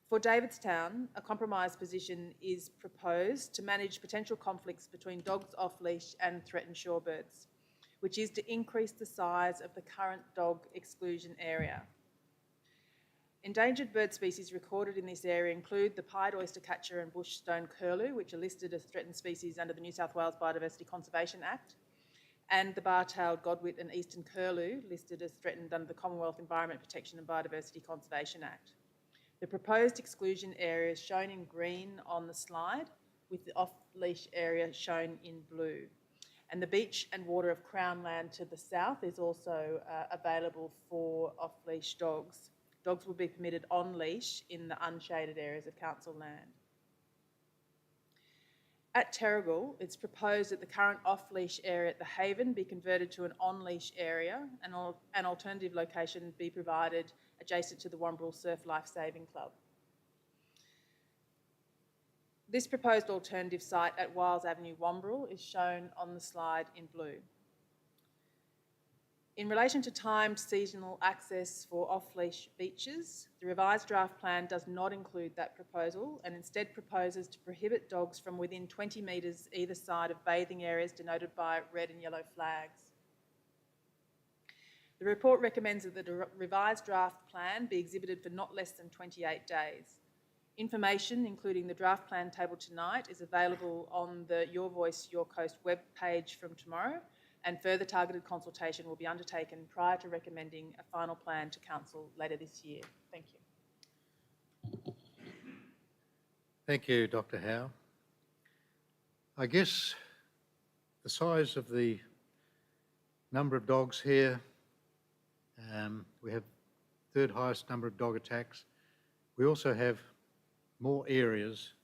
For Davidstown, a compromise position is proposed to manage potential conflicts between dogs off-leash and threatened shorebirds, which is to increase the size of the current dog exclusion area. Endangered bird species recorded in this area include the pied oystercatcher and bush stone curlew, which are listed as threatened species under the New South Wales Biodiversity Conservation Act, and the bar-tailed godwit and eastern curlew, listed as threatened under the Commonwealth Environment Protection and Biodiversity Conservation Act. The proposed exclusion area is shown in green on the slide, with the off-leash area shown in blue. And the beach and water of Crown Land to the south is also available for off-leash dogs. Dogs will be permitted on leash in the unshaded areas of council land. At Terrigal, it's proposed that the current off-leash area at the Haven be converted to an on-leash area and an alternative location be provided adjacent to the Wombrel Surf Life Saving Club. This proposed alternative site at Wiles Avenue, Wombrel, is shown on the slide in blue. In relation to timed seasonal access for off-leash beaches, the revised draft plan does not include that proposal and instead proposes to prohibit dogs from within 20 metres either side of bathing areas denoted by red and yellow flags. The report recommends that the revised draft plan be exhibited for not less than 28 days. Information, including the draft plan tabled tonight, is available on the Your Voice, Your Coast web page from tomorrow, and further targeted consultation will be undertaken prior to recommending a final plan to Council later this year. Thank you. Thank you, Dr. Howe. I guess the size of the number of dogs here, we have third highest number of dog attacks. We also have more areas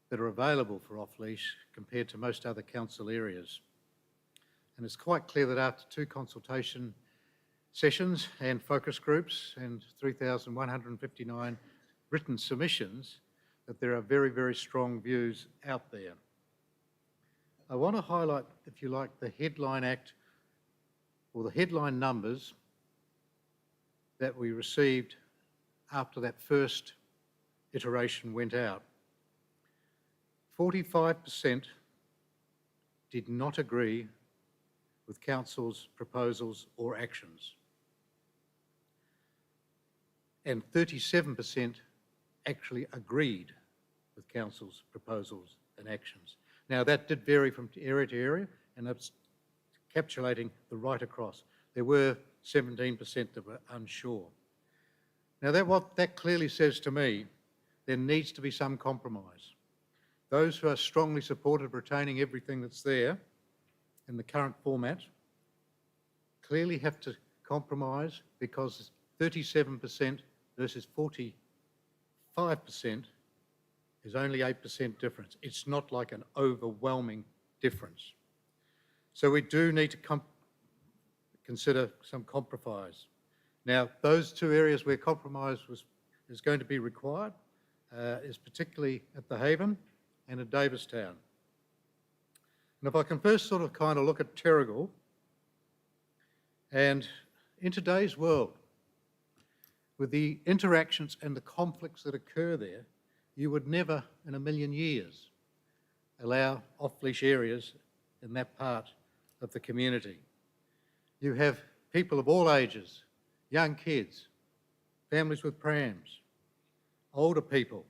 that are available for off-leash compared to most other council areas. And it's quite clear that after 2 consultation sessions and focus groups and 3,159 written submissions, that there are very, very strong views out there. I want to highlight, if you like, the headline act or the headline numbers that we received after that first iteration went out. 45% did not agree with Council's proposals or actions. And 37% actually agreed with Council's proposals and actions. Now that did vary from area to area, and that's capitulating the right across. There were 17% that were unsure. Now, what that clearly says to me, there needs to be some compromise. Those who are strongly supportive of retaining everything that's there in the current format clearly have to compromise, because 37% versus 45% is only 8% difference. It's not like an overwhelming difference. So we do need to consider some compromise. Now, those two areas where compromise is going to be required is particularly at the Haven and at Davistown. And if I can first sort of kind of look at Terrigal, and in today's world, with the interactions and the conflicts that occur there, you would never in a million years allow off-leash areas in that part of the community. You have people of all ages, young kids, families with prams, older people,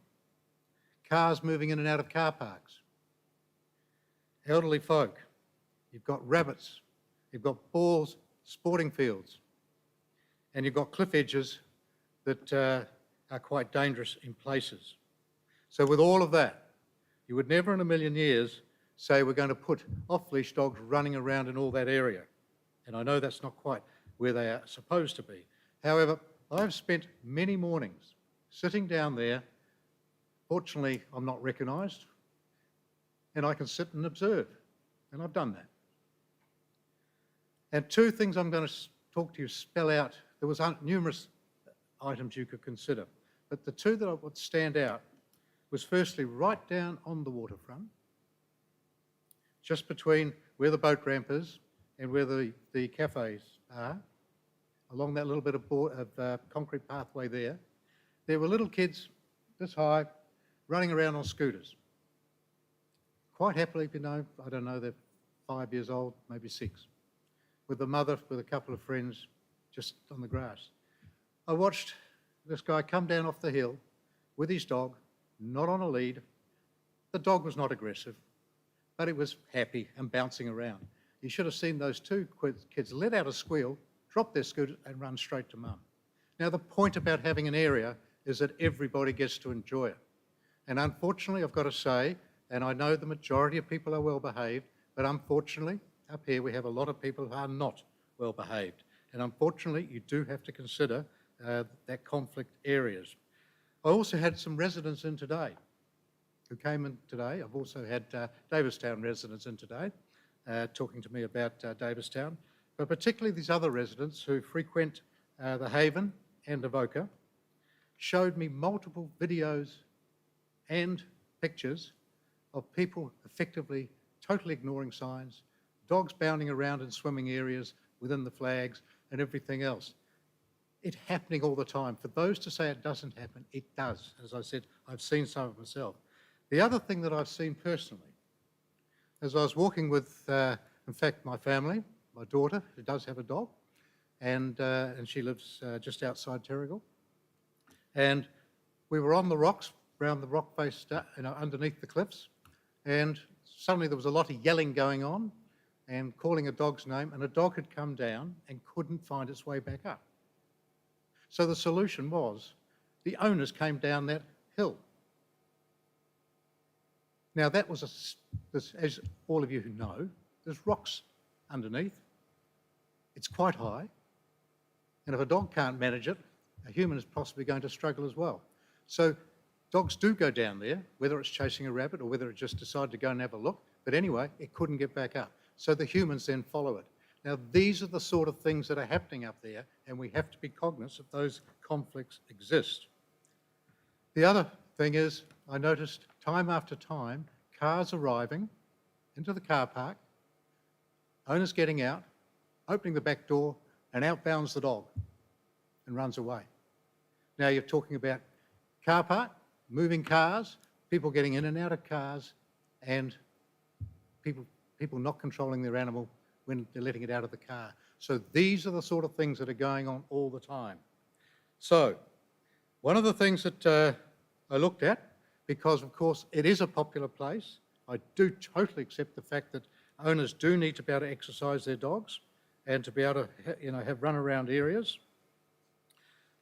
cars moving in and out of car parks, elderly folk, you've got rabbits, you've got balls, sporting fields, and you've got cliff edges that are quite dangerous in places. So with all of that, you would never in a million years say we're going to put off-leash dogs running around in all that area. And I know that's not quite where they are supposed to be. However, I've spent many mornings sitting down there. Fortunately, I'm not recognised, and I can sit and observe, and I've done that. And two things I'm going to talk to you, spell out. There was numerous items you could consider, but the two that would stand out was firstly right down on the waterfront, just between where the boat ramp is and where the cafes are, along that little bit of concrete pathway there. There were little kids this high running around on scooters. Quite happily, you know, I don't know, they're 5 years old, maybe 6, with the mother, with a couple of friends, just on the grass. I watched this guy come down off the hill with his dog, not on a lead. The dog was not aggressive, but it was happy and bouncing around. You should have seen those two kids let out a squeal, drop their scooter and run straight to mum. Now, the point about having an area is that everybody gets to enjoy it. And unfortunately, I've got to say, and I know the majority of people are well behaved, but unfortunately, up here we have a lot of people who are not well behaved. And unfortunately, you do have to consider that conflict areas. I also had some residents in today who came in today. I've also had Davistown residents in today talking to me about Davistown, but particularly these other residents who frequent the Haven and Avoca showed me multiple videos and pictures of people effectively totally ignoring signs, dogs bounding around in swimming areas within the flags and everything else. It's happening all the time. For those to say it doesn't happen, it does. As I said, I've seen some of it myself. The other thing that I've seen personally, as I was walking with, in fact, my family, my daughter, who does have a dog, and she lives just outside Terrigal, and we were on the rocks, around the rock face, underneath the cliffs, and suddenly there was a lot of yelling going on and calling a dog's name, and a dog had come down and couldn't find its way back up. So the solution was the owners came down that hill. Now that was, as all of you who know, there's rocks underneath. It's quite high. And if a dog can't manage it, a human is possibly going to struggle as well. So dogs do go down there, whether it's chasing a rabbit or whether it just decided to go and have a look. But anyway, it couldn't get back up. So the humans then follow it. Now, these are the sort of things that are happening up there, and we have to be cognizant that those conflicts exist. The other thing is, I noticed time after time, cars arriving into the car park, owners getting out, opening the back door, and out bounds the dog and runs away. Now you're talking about car park, moving cars, people getting in and out of cars, and people not controlling their animal when they're letting it out of the car. So these are the sort of things that are going on all the time. So one of the things that I looked at, because of course it is a popular place, I do totally accept the fact that owners do need to be able to exercise their dogs and to be able to have run around areas.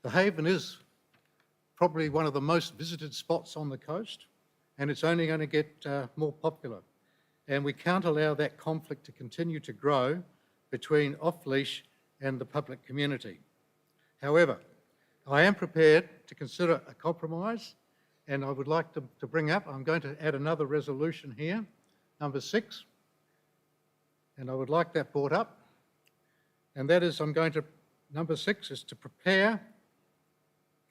The Haven is probably one of the most visited spots on the coast, and it's only going to get more popular. And we can't allow that conflict to continue to grow between off-leash and the public community. However, I am prepared to consider a compromise, and I would like to bring up, I'm going to add another resolution here, number 6, and I would like that brought up. And that is, number 6 is to prepare,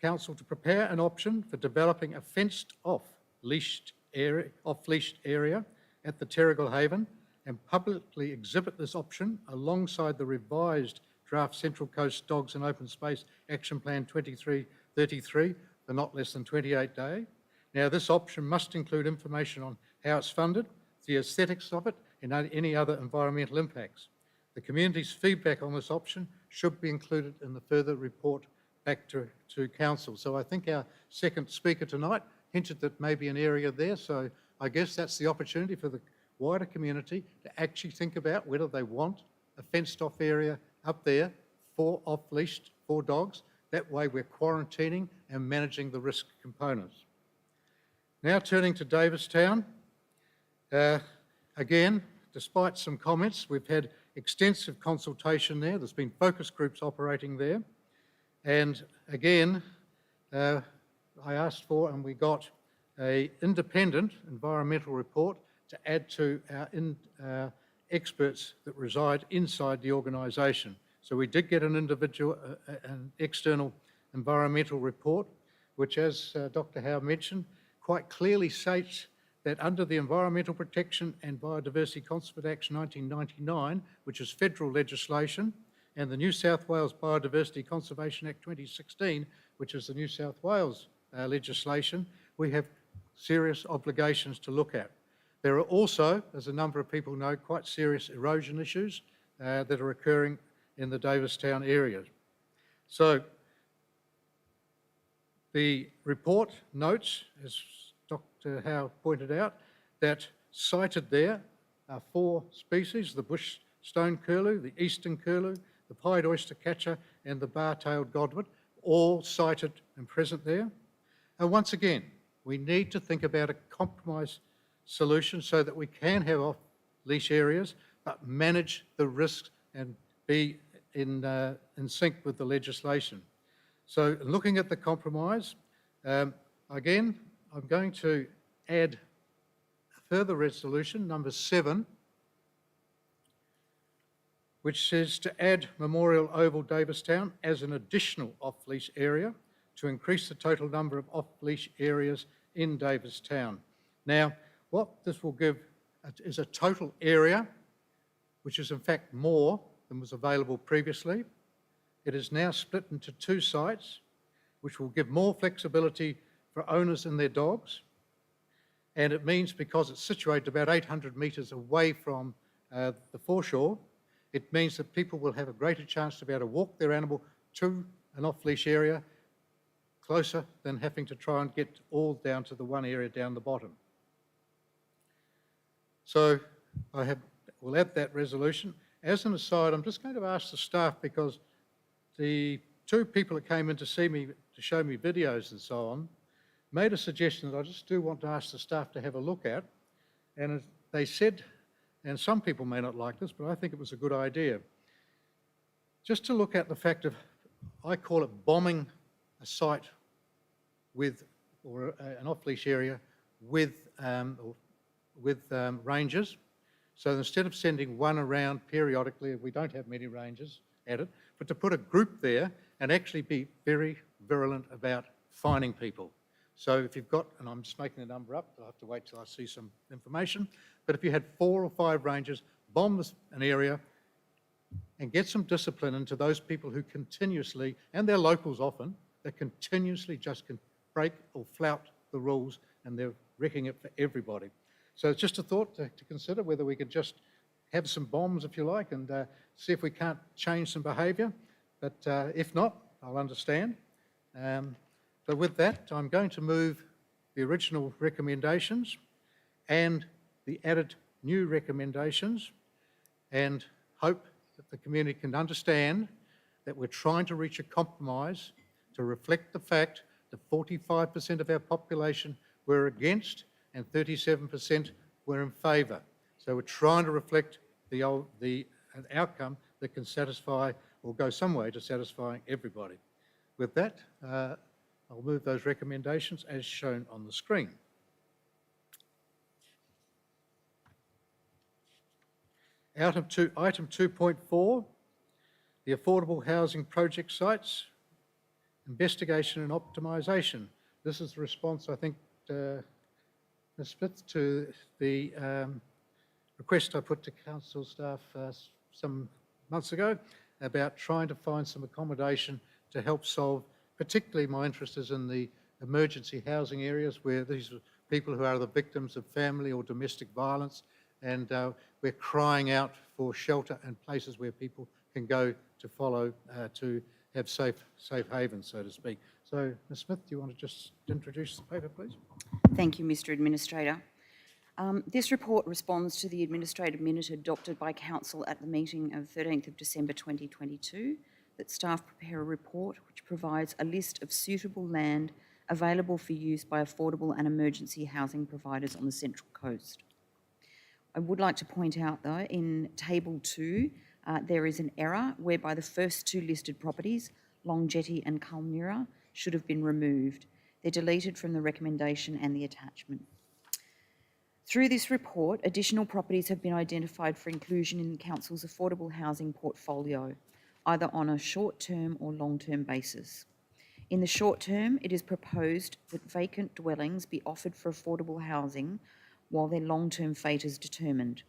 council to prepare an option for developing a fenced off-leash area at the Terrigal Haven and publicly exhibit this option alongside the revised draft Central Coast Dogs and Open Space Action Plan 2333 for not less than 28 days. Now, this option must include information on how it's funded, the aesthetics of it, and any other environmental impacts. The community's feedback on this option should be included in the further report back to council. So I think our second speaker tonight hinted that maybe an area there, so I guess that's the opportunity for the wider community to actually think about whether they want a fenced off area up there for off-leashed for dogs. That way we're quarantining and managing the risk components. Now turning to Davistown, again, despite some comments, we've had extensive consultation there. There's been focus groups operating there. And again, I asked for and we got an independent environmental report to add to our experts that reside inside the organisation. So we did get an external environmental report, which, as Dr. Howe mentioned, quite clearly states that under the Environmental Protection and Biodiversity Conservation Act 1999, which is federal legislation, and the New South Wales Biodiversity Conservation Act 2016, which is the New South Wales legislation, we have serious obligations to look at. There are also, as a number of people know, quite serious erosion issues that are occurring in the Davistown area. So the report notes, as Dr. Howe pointed out, that cited there are 4 species, the bush stone curlew, the eastern curlew, the pied oyster catcher and the bar-tailed godwit, all cited and present there. And once again, we need to think about a compromise solution so that we can have off-leash areas but manage the risks and be in sync with the legislation. So looking at the compromise, again, I'm going to add a further resolution, number 7, which says to add Memorial Oval Davistown as an additional off-leash area to increase the total number of off-leash areas in Davistown. Now, what this will give is a total area, which is in fact more than was available previously. It is now split into 2 sites, which will give more flexibility for owners and their dogs. And it means because it's situated about 800 metres away from the foreshore, it means that people will have a greater chance to be able to walk their animal to an off-leash area closer than having to try and get all down to the one area down the bottom. So we'll add that resolution. As an aside, I'm just going to ask the staff, because the 2 people that came in to see me, to show me videos and so on, made a suggestion that I just do want to ask the staff to have a look at. And they said, and some people may not like this, but I think it was a good idea, just to look at the fact of, I call it bombing a site with, or an off-leash area with rangers. So instead of sending one around periodically, we don't have many rangers at it, but to put a group there and actually be very virulent about fining people. So if you've got, and I'm just making the number up, I'll have to wait till I see some information, but if you had 4 or 5 rangers bomb an area and get some discipline into those people who continuously, and they're locals often, that continuously just can break or flout the rules, and they're wrecking it for everybody. So it's just a thought to consider whether we could just have some bombs, if you like, and see if we can't change some behaviour. But if not, I'll understand. So with that, I'm going to move the original recommendations and the added new recommendations, and hope that the community can understand that we're trying to reach a compromise to reflect the fact to 45% of our population were against and 37% were in favour. So we're trying to reflect an outcome that can satisfy or go some way to satisfying everybody. With that, I'll move those recommendations as shown on the screen. Item 2.4, the affordable housing project sites, investigation and optimisation. This is the response, I think, Ms. Smith, to the request I put to council staff some months ago about trying to find some accommodation to help solve, particularly my interest is in the emergency housing areas where these are people who are the victims of family or domestic violence, and we're crying out for shelter and places where people can go to follow, to have safe havens, so to speak. So, Ms. Smith, do you want to just introduce the paper, please? Thank you, Mr Administrator. This report responds to the administrative minute adopted by Council at the meeting of 13th of December 2022, that staff prepare a report which provides a list of suitable land available for use by affordable and emergency housing providers on the Central Coast. I would like to point out, though, in Table 2, there is an error whereby the first two listed properties, Long Jetty and Culmura, should have been removed. They're deleted from the recommendation and the attachment. Through this report, additional properties have been identified for inclusion in the Council's affordable housing portfolio, either on a short-term or long-term basis. In the short term, it is proposed that vacant dwellings be offered for affordable housing while their long-term fate is determined.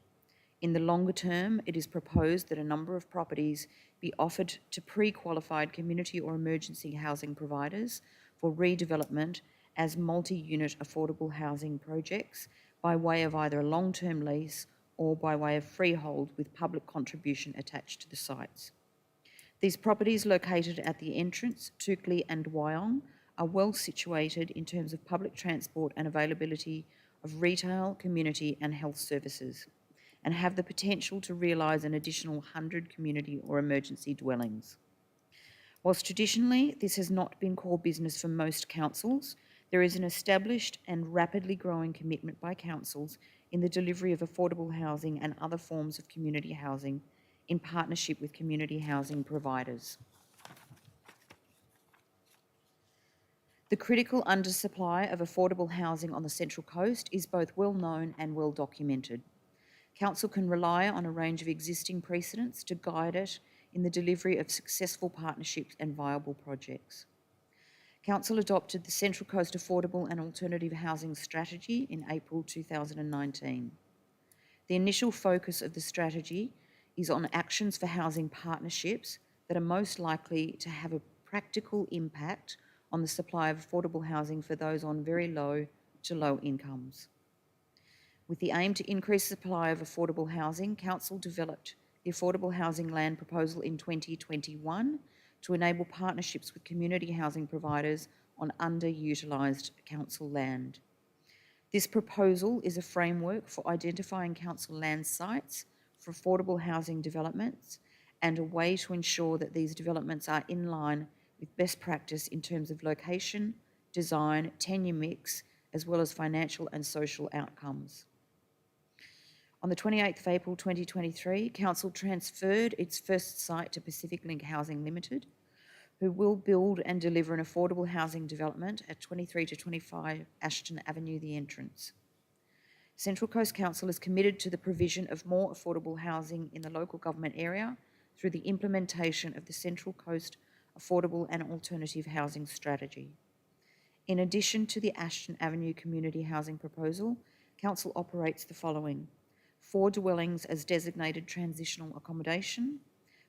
In the longer term, it is proposed that a number of properties be offered to pre-qualified community or emergency housing providers for redevelopment as multi-unit affordable housing projects by way of either a long-term lease or by way of freehold with public contribution attached to the sites. These properties located at the entrance, Tukli and Wyong, are well situated in terms of public transport and availability of retail, community and health services, and have the potential to realise an additional 100 community or emergency dwellings. Whilst traditionally this has not been core business for most councils, there is an established and rapidly growing commitment by councils in the delivery of affordable housing and other forms of community housing in partnership with community housing providers. The critical undersupply of affordable housing on the Central Coast is both well known and well documented. Council can rely on a range of existing precedents to guide it in the delivery of successful partnerships and viable projects. Council adopted the Central Coast Affordable and Alternative Housing Strategy in April 2019. The initial focus of the strategy is on actions for housing partnerships that are most likely to have a practical impact on the supply of affordable housing for those on very low to low incomes. With the aim to increase supply of affordable housing, Council developed the Affordable Housing Land Proposal in 2021 to enable partnerships with community housing providers on underutilised council land. This proposal is a framework for identifying council land sites for affordable housing developments and a way to ensure that these developments are in line with best practice in terms of location, design, tenure mix, as well as financial and social outcomes. On the 28th of April 2023, Council transferred its first site to Pacific Link Housing Limited, who will build and deliver an affordable housing development at 23 to 25 Ashton Avenue, the entrance. Central Coast Council is committed to the provision of more affordable housing in the local government area through the implementation of the Central Coast Affordable and Alternative Housing Strategy. In addition to the Ashton Avenue Community Housing Proposal, Council operates the following: 4 dwellings as designated transitional accommodation,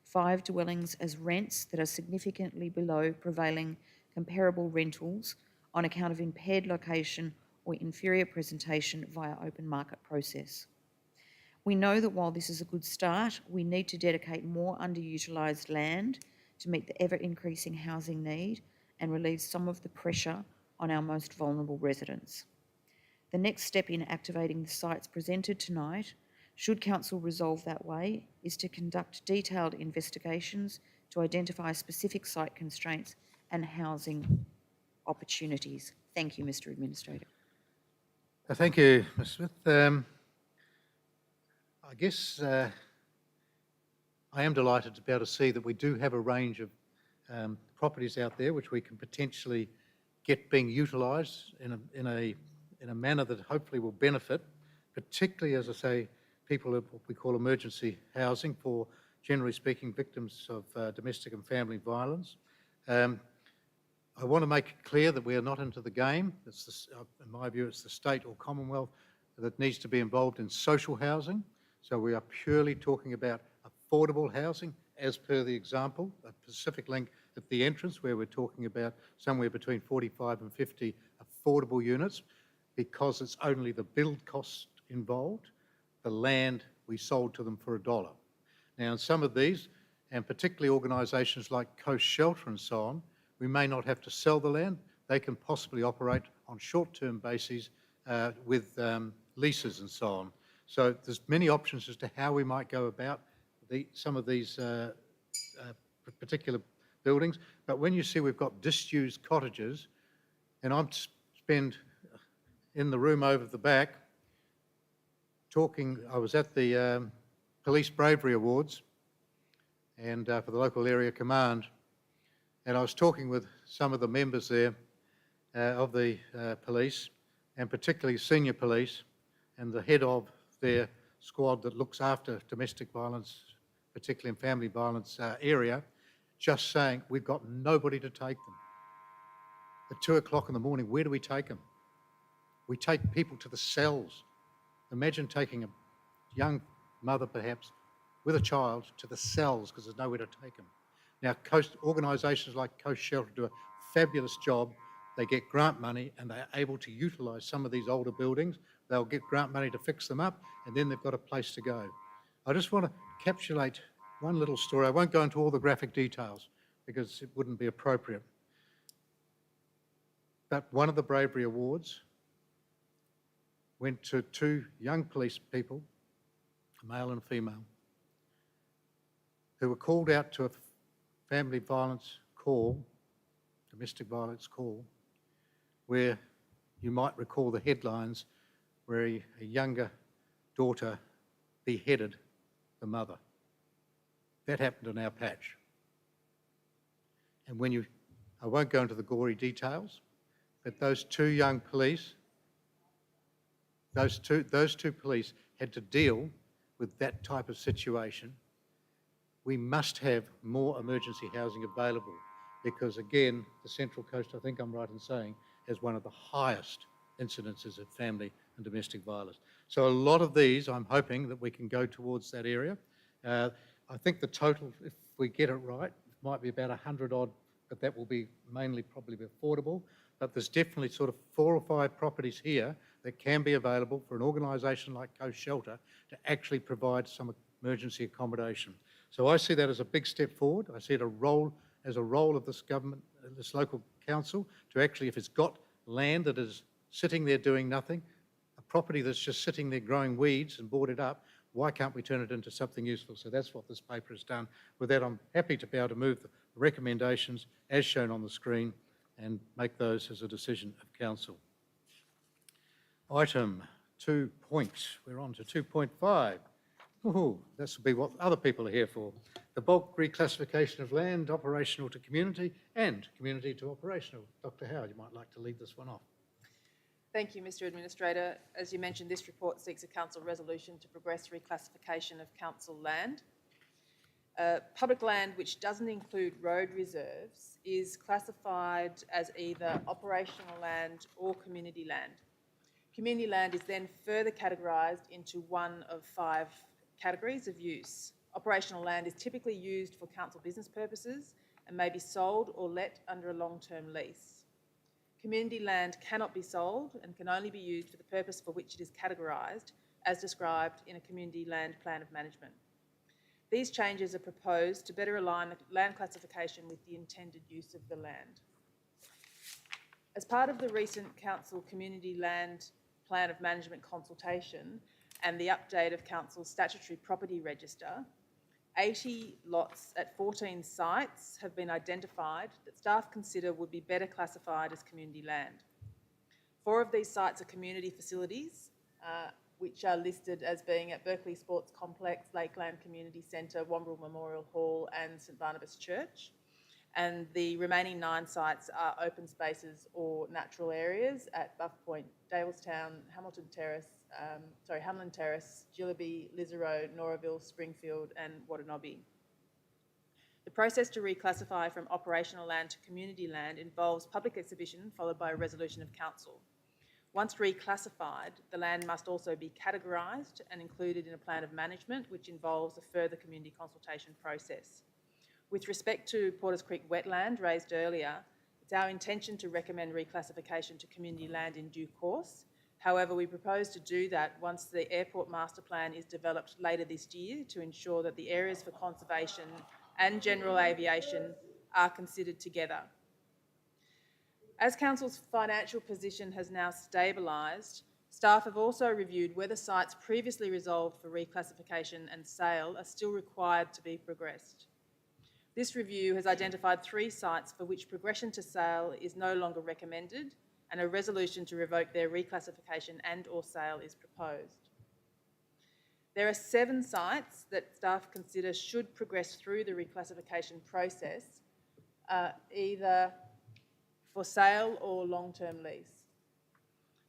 5 dwellings as rents that are significantly below prevailing comparable rentals on account of impaired location or inferior presentation via open market process. We know that while this is a good start, we need to dedicate more underutilised land to meet the ever-increasing housing need and relieve some of the pressure on our most vulnerable residents. The next step in activating the sites presented tonight, should Council resolve that way, is to conduct detailed investigations to identify specific site constraints and housing opportunities. Thank you, Mr. Administrator. Thank you, Ms Smith. I guess I am delighted to be able to see that we do have a range of properties out there which we can potentially get being utilised in a manner that hopefully will benefit, particularly, as I say, people of what we call emergency housing for, generally speaking, victims of domestic and family violence. I want to make it clear that we are not into the game. In my view, it's the state or Commonwealth that needs to be involved in social housing. So we are purely talking about affordable housing, as per the example, a Pacific Link at the entrance, where we're talking about somewhere between 45 and 50 affordable units, because it's only the build cost involved. The land we sold to them for $1. Now, in some of these, and particularly organisations like Coast Shelter and so on, we may not have to sell the land. They can possibly operate on short-term bases with leases and so on. So there's many options as to how we might go about some of these particular buildings. But when you see we've got disused cottages, and I'm spend in the room over the back talking, I was at the Police Bravery Awards and for the local area command, and I was talking with some of the members there of the police, and particularly senior police, and the head of their squad that looks after domestic violence, particularly in family violence area, just saying, we've got nobody to take them. At 2 o'clock in the morning, where do we take them? We take people to the cells. Imagine taking a young mother, perhaps, with a child to the cells because there's nowhere to take them. Now, organisations like Coast Shelter do a fabulous job. They get grant money and they're able to utilise some of these older buildings. They'll get grant money to fix them up, and then they've got a place to go. I just want to encapsulate one little story. I won't go into all the graphic details because it wouldn't be appropriate. But one of the Bravery Awards went to 2 young police people, a male and a female, who were called out to a family violence call, domestic violence call, where you might recall the headlines where a younger daughter beheaded the mother. That happened in our patch. And when I won't go into the gory details, but those 2 young police, those two police had to deal with that type of situation. We must have more emergency housing available because, again, the Central Coast, I think I'm right in saying, has one of the highest incidences of family and domestic violence. So a lot of these, I'm hoping that we can go towards that area. I think the total, if we get it right, might be about 100 odd, but that will be mainly probably affordable. But there's definitely sort of 4 or 5 properties here that can be available for an organisation like Coast Shelter to actually provide some emergency accommodation. So I see that as a big step forward. I see it as a role of this government, this local council, to actually, if it's got land that is sitting there doing nothing, a property that's just sitting there growing weeds and boarded up, why can't we turn it into something useful? So that's what this paper has done. With that, I'm happy to be able to move the recommendations as shown on the screen and make those as a decision of council. Item 2. We're on to 2.5. Oh, this will be what other people are here for. The bulk reclassification of land, operational to community and community to operational. Dr. Howard, you might like to lead this one off. Thank you, Mr. Administrator. As you mentioned, this report seeks a council resolution to progress reclassification of council land. Public land which doesn't include road reserves is classified as either operational land or community land. Community land is then further categorised into one of 5 categories of use. Operational land is typically used for council business purposes and may be sold or let under a long-term lease. Community land cannot be sold and can only be used for the purpose for which it is categorised, as described in a community land plan of management. These changes are proposed to better align the land classification with the intended use of the land. As part of the recent council community land plan of management consultation and the update of council's statutory property register, 80 lots at 14 sites have been identified that staff consider would be better classified as community land. 4 of these sites are community facilities, which are listed as being at Berkeley Sports Complex, Lakeland Community Centre, Wombrel Memorial Hall and St Barnabas Church. And the remaining 9 sites are open spaces or natural areas at Buff Point, Dalestown, Hamilton Terrace, Hamlin Terrace, Gillaby, Lisarow, Noraville, Springfield and Watanabe. The process to reclassify from operational land to community land involves public exhibition followed by a resolution of council. Once reclassified, the land must also be categorised and included in a plan of management, which involves a further community consultation process. With respect to Porters Creek wetland raised earlier, it's our intention to recommend reclassification to community land in due course. However, we propose to do that once the airport master plan is developed later this year to ensure that the areas for conservation and general aviation are considered together. As Council's financial position has now stabilised, staff have also reviewed whether sites previously resolved for reclassification and sale are still required to be progressed. This review has identified 3 sites for which progression to sale is no longer recommended and a resolution to revoke their reclassification and/or sale is proposed. There are 7 sites that staff consider should progress through the reclassification process, either for sale or long-term lease.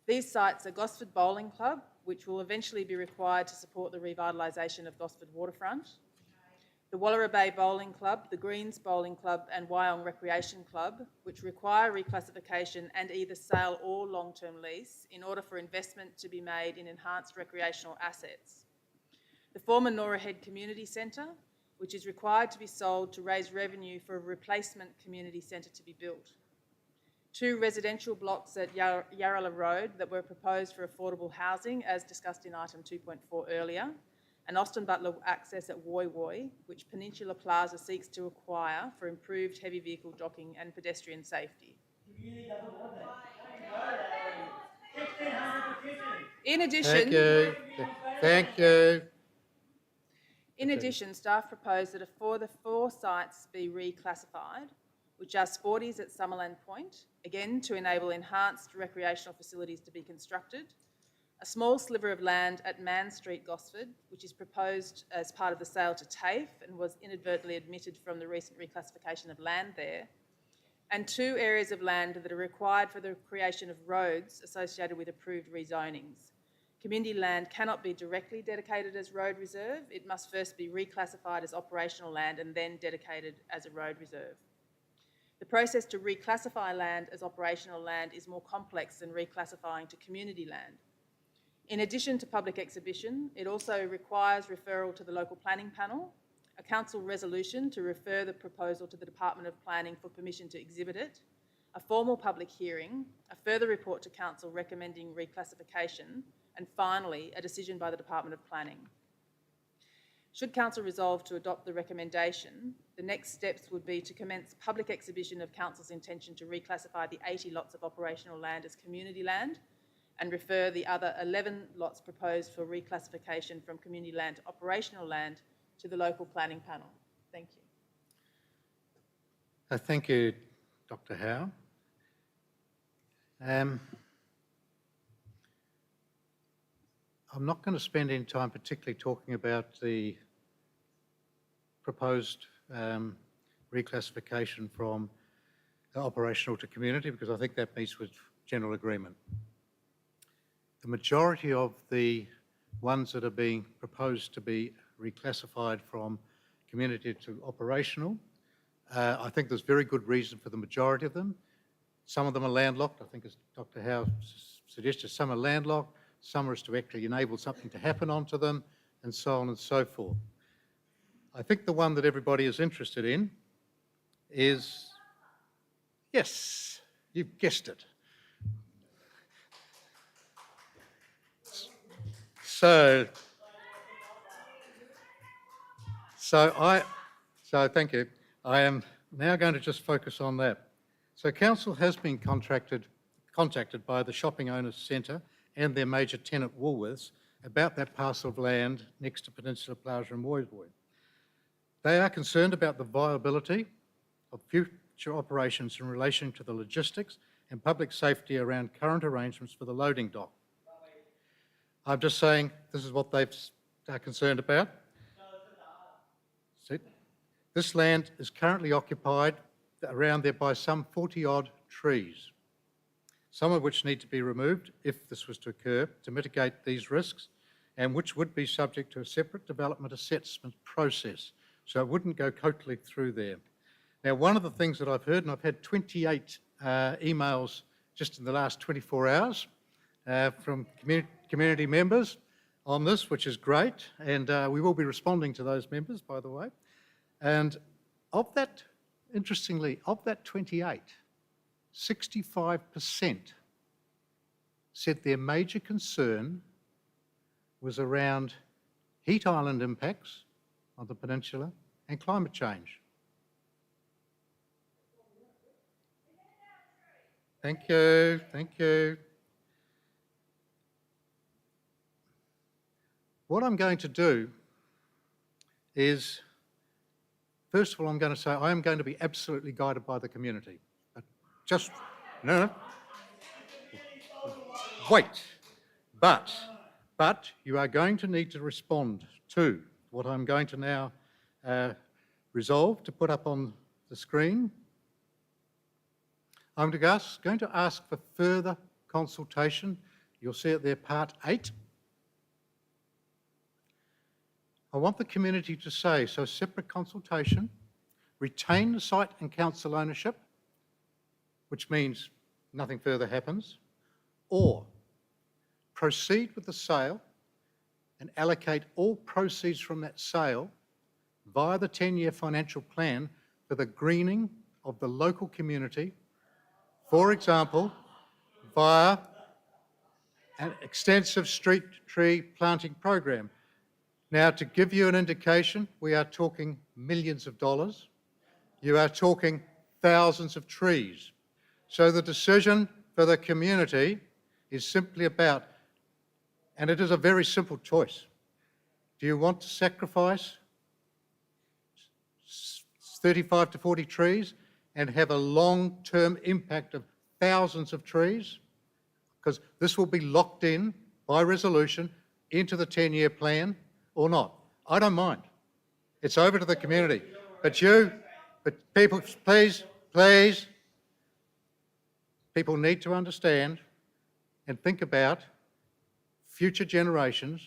These sites are Gosford Bowling Club, which will eventually be required to support the revitalisation of Gosford Waterfront, the Wallara Bay Bowling Club, the Greens Bowling Club and Wyong Recreation Club, which require reclassification and either sale or long-term lease in order for investment to be made in enhanced recreational assets. The former Norah Head Community Centre, which is required to be sold to raise revenue for a replacement community centre to be built. 2 residential blocks at Yarrala Road that were proposed for affordable housing, as discussed in item 2.4 earlier, and Austin Butler access at Woy Woy, which Peninsula Plaza seeks to acquire for improved heavy vehicle docking and pedestrian safety. In addition, In addition, staff propose that for the 4 sites be reclassified, which are Sporties at Summerland Point, again to enable enhanced recreational facilities to be constructed, a small sliver of land at Man Street, Gosford, which is proposed as part of the sale to TAFE and was inadvertently omitted from the recent reclassification of land there, and 2 areas of land that are required for the creation of roads associated with approved rezonings. Community land cannot be directly dedicated as road reserve. It must first be reclassified as operational land and then dedicated as a road reserve. The process to reclassify land as operational land is more complex than reclassifying to community land. In addition to public exhibition, it also requires referral to the local planning panel, a council resolution to refer the proposal to the Department of Planning for permission to exhibit it, a formal public hearing, a further report to council recommending reclassification, and finally, a decision by the Department of Planning. Should council resolve to adopt the recommendation, the next steps would be to commence public exhibition of council's intention to reclassify the 80 lots of operational land as community land and refer the other 11 lots proposed for reclassification from community land to operational land to the local planning panel. Thank you. Thank you, Dr. Howe. I'm not going to spend any time particularly talking about the proposed reclassification from operational to community because I think that meets with general agreement. The majority of the ones that are being proposed to be reclassified from community to operational, I think there's very good reason for the majority of them. Some of them are landlocked, I think as Dr. Howe suggested, some are landlocked, some are to actually enable something to happen onto them, and so on and so forth. I think the one that everybody is interested in is, yes, you've guessed it. So thank you. I am now going to just focus on that. So council has been contacted by the Shopping Owners Centre and their major tenant Woolworths about that parcel of land next to Peninsula Plaza and Woy Woy. They are concerned about the viability of future operations in relation to the logistics and public safety around current arrangements for the loading dock. I'm just saying this is what they are concerned about. See, this land is currently occupied around there by some 40-odd trees, some of which need to be removed if this was to occur to mitigate these risks, and which would be subject to a separate development assessment process, so it wouldn't go totally through there. Now, one of the things that I've heard, and I've had 28 emails just in the last 24 hours from community members on this, which is great, and we will be responding to those members, by the way. And of that, interestingly, of that 28, 65% said their major concern was around heat island impacts on the peninsula and climate change. Thank you, thank you. What I'm going to do is, first of all, I'm going to say I am going to be absolutely guided by the community. But just, no. Wait. But you are going to need to respond to what I'm going to now resolve to put up on the screen. I'm going to ask for further consultation. You'll see it there, part 8. I want the community to say, so separate consultation, retain the site and council ownership, which means nothing further happens, or proceed with the sale and allocate all proceeds from that sale via the 10-year financial plan for the greening of the local community, for example, via an extensive street tree planting program. Now, to give you an indication, we are talking millions of dollars. You are talking thousands of trees. So the decision for the community is simply about, and it is a very simple choice. Do you want to sacrifice 35 to 40 trees and have a long-term impact of thousands of trees? Because this will be locked in by resolution into the 10-year plan, or not. I don't mind. It's over to the community. But people, please, people need to understand and think about future generations,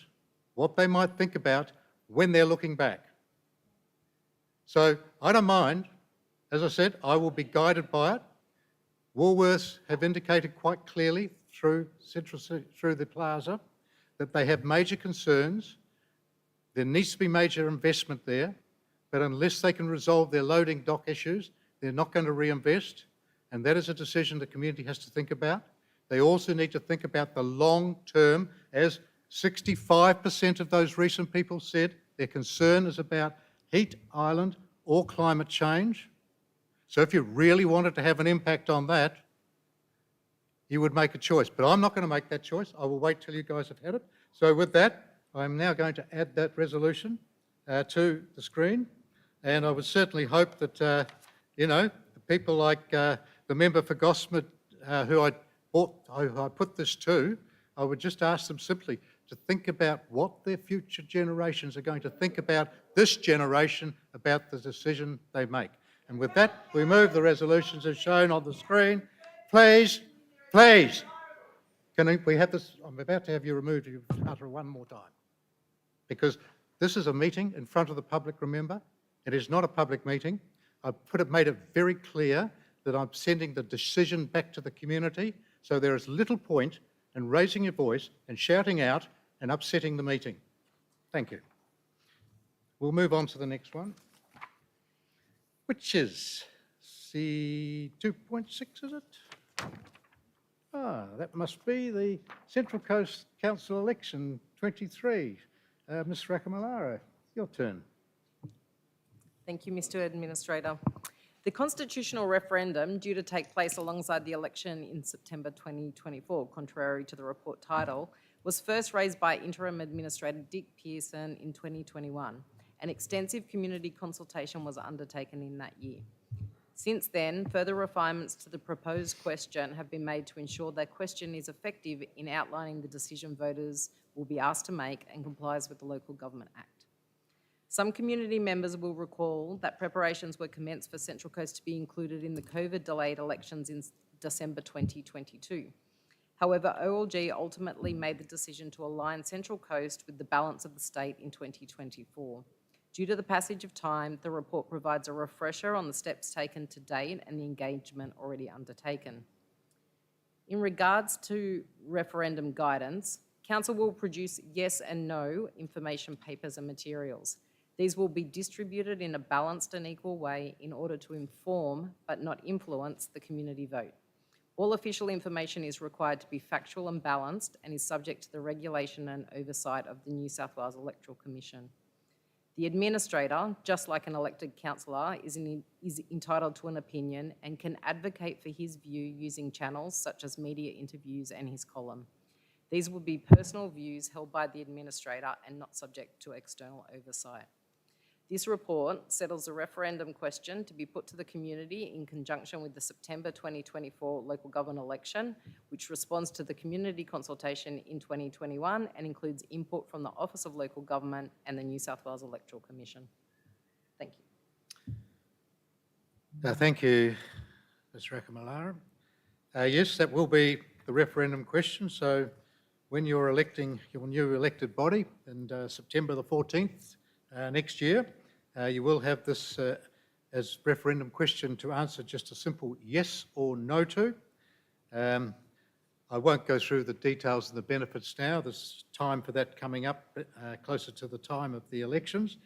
what they might think about when they're looking back. So I don't mind. As I said, I will be guided by it. Woolworths have indicated quite clearly through the plaza that they have major concerns. There needs to be major investment there, but unless they can resolve their loading dock issues, they're not going to reinvest, and that is a decision the community has to think about. They also need to think about the long term, as 65% of those recent people said their concern is about heat island or climate change. So if you really wanted to have an impact on that, you would make a choice. But I'm not going to make that choice. I will wait till you guys have had it. So with that, I'm now going to add that resolution to the screen, and I would certainly hope that, the people like the member for Gosford, who I put this to, I would just ask them simply to think about what their future generations are going to think about this generation, about the decision they make. And with that, we move the resolutions as shown on the screen. Please, can we have this? I'm about to have you removed. You utter one more time. Because this is a meeting in front of the public, remember? It is not a public meeting. I've made it very clear that I'm sending the decision back to the community, so there is little point in raising your voice and shouting out and upsetting the meeting. Thank you. We'll move on to the next one, which is C2.6, is it? That must be the Central Coast Council election 23. Ms. Rakamalaro, your turn. Thank you, Mr. Administrator. The constitutional referendum, due to take place alongside the election in September 2024, contrary to the report title, was first raised by Interim Administrator Dick Pearson in 2021 An extensive community consultation was undertaken in that year. Since then, further refinements to the proposed question have been made to ensure that question is effective in outlining the decision voters will be asked to make and complies with the Local Government Act. Some community members will recall that preparations were commenced for Central Coast to be included in the COVID-delayed elections in December 2022. However, OLG ultimately made the decision to align Central Coast with the balance of the state in 2024. Due to the passage of time, the report provides a refresher on the steps taken to date and the engagement already undertaken. In regards to referendum guidance, Council will produce yes and no information papers and materials. These will be distributed in a balanced and equal way in order to inform but not influence the community vote. All official information is required to be factual and balanced and is subject to the regulation and oversight of the New South Wales Electoral Commission. The administrator, just like an elected councillor, is entitled to an opinion and can advocate for his view using channels such as media interviews and his column. These will be personal views held by the administrator and not subject to external oversight. This report settles a referendum question to be put to the community in conjunction with the September 2024 local government election, which responds to the community consultation in 2021 and includes input from the Office of Local Government and the New South Wales Electoral Commission. Thank you. Thank you, Ms. Rakamallara. Yes, that will be the referendum question. So when you're electing your new elected body in September the 14th next year, you will have this as referendum question to answer just a simple yes or no to. I won't go through the details and the benefits now. There's time for that coming up closer to the time of the elections.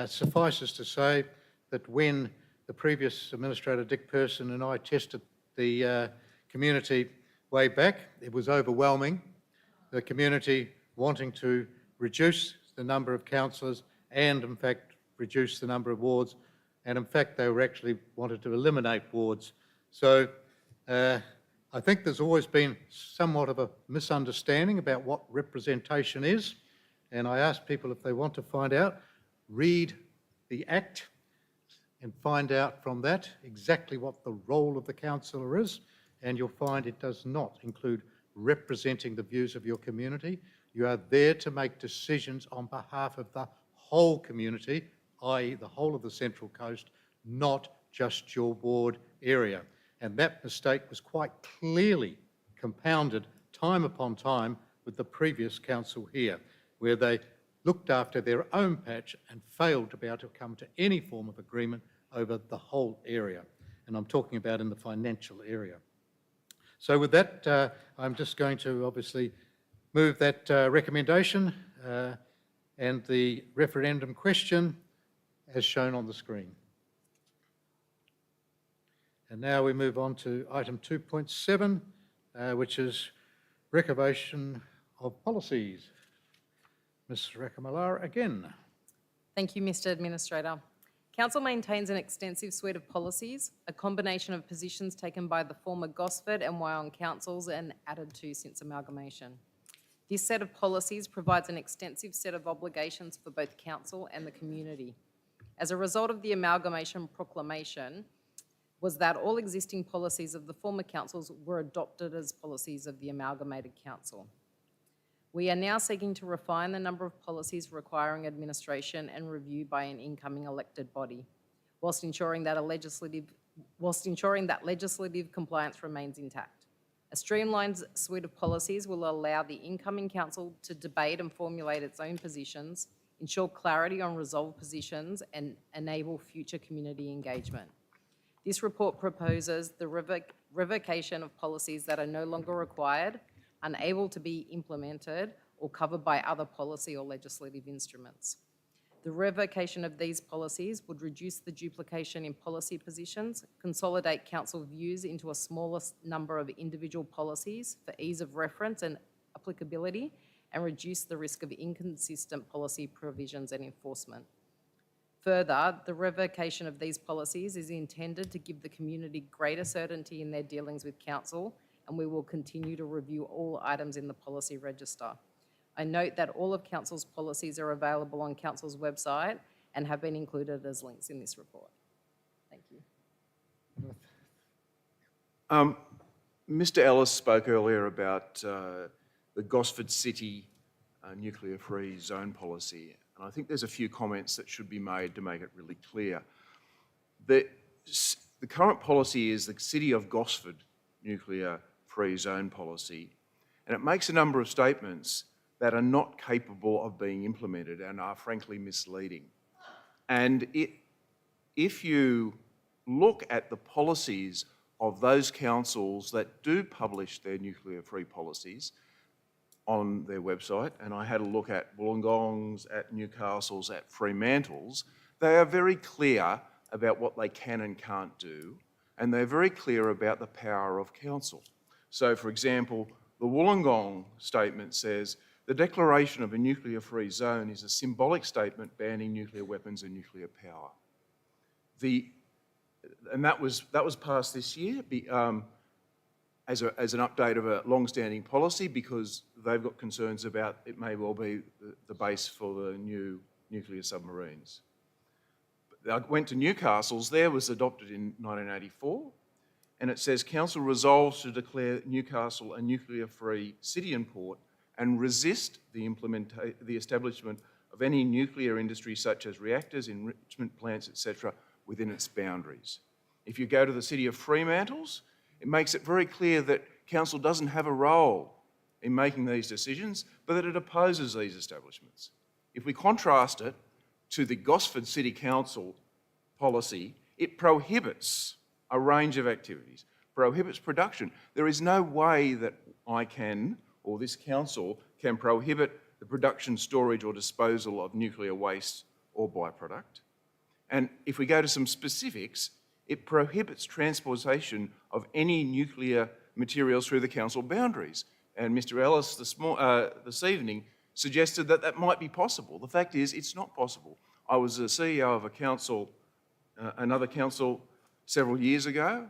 Suffices to say that when the previous Administrator Dick Person and I tested the community way back, it was overwhelming. The community wanting to reduce the number of councillors and, in fact, reduce the number of wards, and in fact they were actually wanted to eliminate wards. So I think there's always been somewhat of a misunderstanding about what representation is, and I ask people if they want to find out, read the Act and find out from that exactly what the role of the councillor is, and you'll find it does not include representing the views of your community. You are there to make decisions on behalf of the whole community, i.e. the whole of the Central Coast, not just your ward area. And that mistake was quite clearly compounded time upon time with the previous council here, where they looked after their own patch and failed to be able to come to any form of agreement over the whole area. And I'm talking about in the financial area. So with that, I'm just going to obviously move that recommendation and the referendum question as shown on the screen. And now we move on to item 2.7, which is revocation of policies. Ms. Rakamallara again. Thank you, Mr. Administrator. Council maintains an extensive suite of policies, a combination of positions taken by the former Gosford and Wyong councils and added to since amalgamation. This set of policies provides an extensive set of obligations for both council and the community. As a result of the amalgamation proclamation, was that all existing policies of the former councils were adopted as policies of the amalgamated council. We are now seeking to refine the number of policies requiring administration and review by an incoming elected body, whilst ensuring that legislative compliance remains intact. A streamlined suite of policies will allow the incoming council to debate and formulate its own positions, ensure clarity on resolved positions, and enable future community engagement. This report proposes the revocation of policies that are no longer required, unable to be implemented, or covered by other policy or legislative instruments. The revocation of these policies would reduce the duplication in policy positions, consolidate council views into a smaller number of individual policies for ease of reference and applicability, and reduce the risk of inconsistent policy provisions and enforcement. Further, the revocation of these policies is intended to give the community greater certainty in their dealings with council, and we will continue to review all items in the policy register. I note that all of council's policies are available on council's website, and have been included as links in this report. Thank you. Mr. Ellis spoke earlier about the Gosford City nuclear-free zone policy, and I think there's a few comments that should be made to make it really clear. The current policy is the City of Gosford nuclear-free zone policy, and it makes a number of statements that are not capable of being implemented and are frankly misleading. And if you look at the policies of those councils that do publish their nuclear-free policies on their website, and I had a look at Wollongong's, at Newcastle's, at Fremantle's, they are very clear about what they can and can't do, and they're very clear about the power of council. So, for example, the Wollongong statement says, the declaration of a nuclear-free zone is a symbolic statement banning nuclear weapons and nuclear power. And that was passed this year as an update of a long-standing policy because they've got concerns about it may well be the base for the new nuclear submarines. I went to Newcastle's, there was adopted in 1984, and it says, Council resolves to declare Newcastle a nuclear-free city and port and resist the establishment of any nuclear industry such as reactors, enrichment plants, etc., within its boundaries. If you go to the City of Fremantle's, it makes it very clear that Council doesn't have a role in making these decisions, but that it opposes these establishments. If we contrast it to the Gosford City Council policy, it prohibits a range of activities, prohibits production. There is no way that I can, or this council, can prohibit the production, storage or disposal of nuclear waste or byproduct. And if we go to some specifics, it prohibits transportation of any nuclear materials through the council boundaries. And Mr. Ellis this evening suggested that that might be possible. The fact is, it's not possible. I was a CEO of a council, another council several years ago.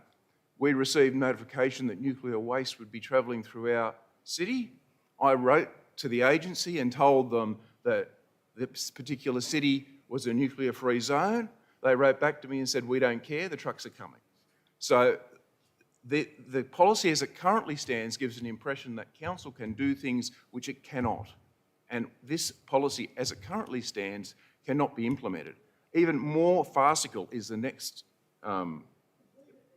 We received notification that nuclear waste would be travelling through our city. I wrote to the agency and told them that this particular city was a nuclear-free zone. They wrote back to me and said, we don't care, the trucks are coming. So the policy as it currently stands gives an impression that council can do things which it cannot. And this policy as it currently stands cannot be implemented. Even more farcical is the next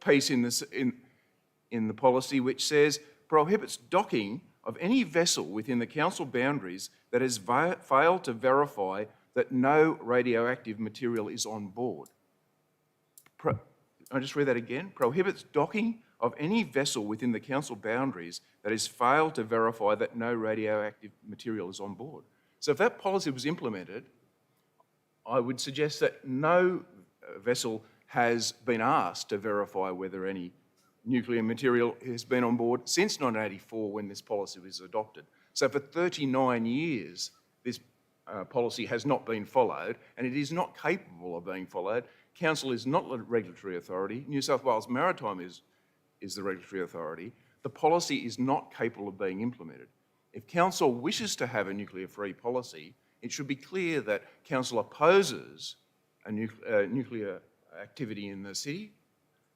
piece in the policy, which says prohibits docking of any vessel within the council boundaries that has failed to verify that no radioactive material is on board. I'll just read that again. Prohibits docking of any vessel within the council boundaries that has failed to verify that no radioactive material is on board. So if that policy was implemented, I would suggest that no vessel has been asked to verify whether any nuclear material has been on board since 1984 when this policy was adopted. So for 39 years, this policy has not been followed, and it is not capable of being followed. Council is not the regulatory authority. New South Wales Maritime is the regulatory authority. The policy is not capable of being implemented. If Council wishes to have a nuclear-free policy, it should be clear that Council opposes a nuclear activity in the city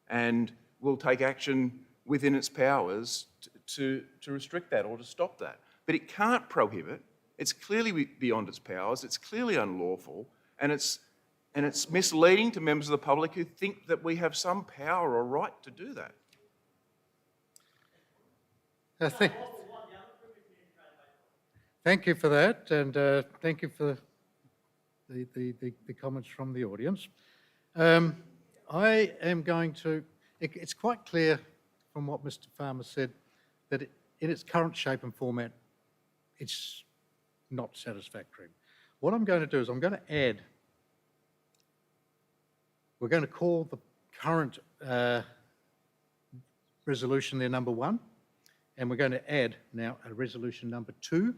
and will take action within its powers to restrict that or to stop that. But it can't prohibit. It's clearly beyond its powers. It's clearly unlawful, and it's misleading to members of the public who think that we have some power or right to do that. Thank you for that, and thank you for the comments from the audience. I am going to, it's quite clear from what Mr. Farmer said that in its current shape and format, it's not satisfactory. What I'm going to do is I'm going to add, we're going to call the current resolution there number 1, and we're going to add now a resolution number 2,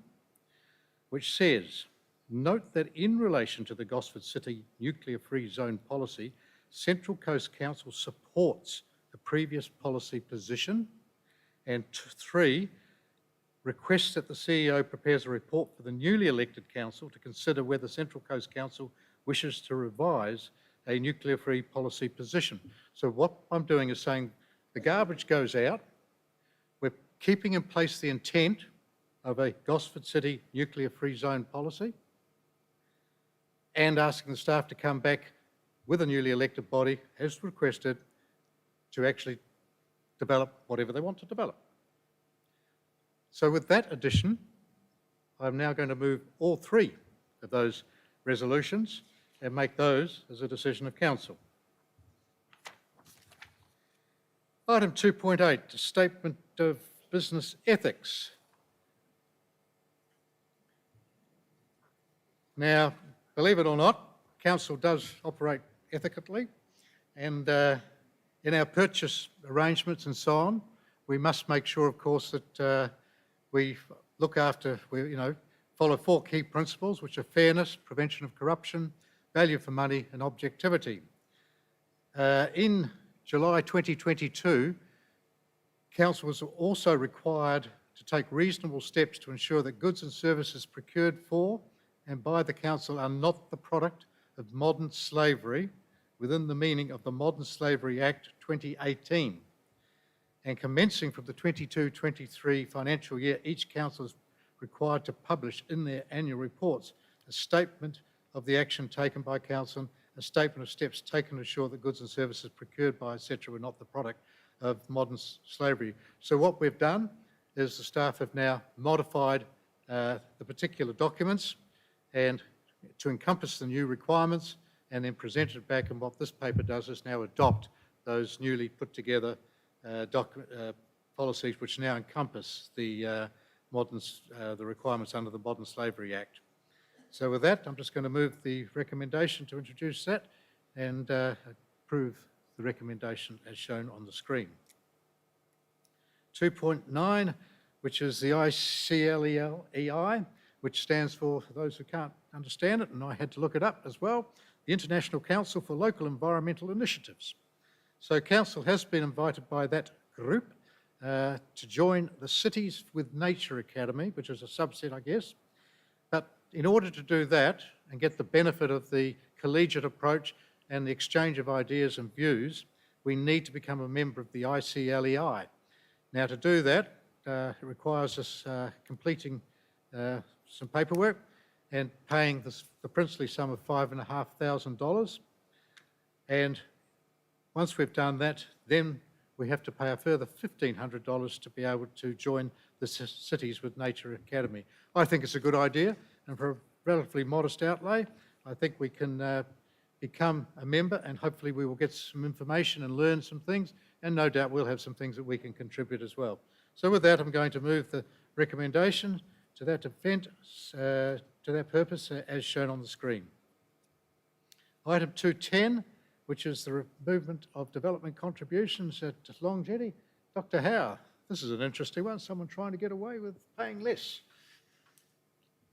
which says, note that in relation to the Gosford City nuclear-free zone policy, Central Coast Council supports the previous policy position, and 3, requests that the CEO prepares a report for the newly elected council to consider whether Central Coast Council wishes to revise a nuclear-free policy position. So what I'm doing is saying the garbage goes out, we're keeping in place the intent of a Gosford City nuclear-free zone policy, and asking the staff to come back with a newly elected body, as requested, to actually develop whatever they want to develop. So with that addition, I'm now going to move all three of those resolutions and make those as a decision of council. Item 2.8, Statement of Business Ethics. Now, believe it or not, council does operate ethically, and in our purchase arrangements and so on, we must make sure, of course, that we look after, follow 4 key principles, which are fairness, prevention of corruption, value for money, and objectivity. In July 2022, council was also required to take reasonable steps to ensure that goods and services procured for and by the council are not the product of modern slavery within the meaning of the Modern Slavery Act 2018. And commencing from the 22-23 financial year, each council is required to publish in their annual reports a statement of the action taken by council, a statement of steps taken to ensure that goods and services procured by, etc., were not the product of modern slavery. So what we've done is the staff have now modified the particular documents and to encompass the new requirements, and then present it back, and what this paper does is now adopt those newly put together policies which now encompass the requirements under the Modern Slavery Act. So with that, I'm just going to move the recommendation to introduce that and approve the recommendation as shown on the screen. 2.9, which is the ICLEI, which stands for those who can't understand it, and I had to look it up as well, the International Council for Local Environmental Initiatives. So council has been invited by that group to join the Cities with Nature Academy, which is a subset, I guess. But in order to do that and get the benefit of the collegiate approach and the exchange of ideas and views, we need to become a member of the ICLEI. Now, to do that, it requires us completing some paperwork and paying the princely sum of $5,500. And once we've done that, then we have to pay a further $1,500 to be able to join the Cities with Nature Academy. I think it's a good idea, and for a relatively modest outlay, I think we can become a member, and hopefully we will get some information and learn some things, and no doubt we'll have some things that we can contribute as well. So with that, I'm going to move the recommendation to that event, to that purpose, as shown on the screen. Item 2.10, which is the movement of development contributions at Long Jetty. Dr. Howe, this is an interesting one, someone trying to get away with paying less.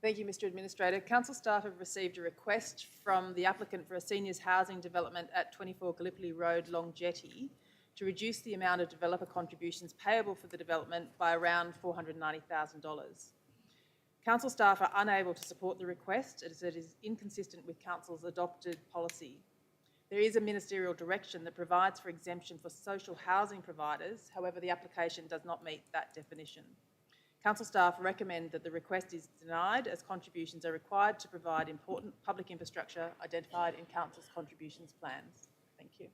Thank you, Mr. Administrator. Council staff have received a request from the applicant for a seniors housing development at 24 Gallipoli Road, Long Jetty, to reduce the amount of developer contributions payable for the development by around $490,000. Council staff are unable to support the request as it is inconsistent with Council's adopted policy. There is a ministerial direction that provides for exemption for social housing providers, however the application does not meet that definition. Council staff recommend that the request is denied as contributions are required to provide important public infrastructure identified in Council's contributions plans. Thank you.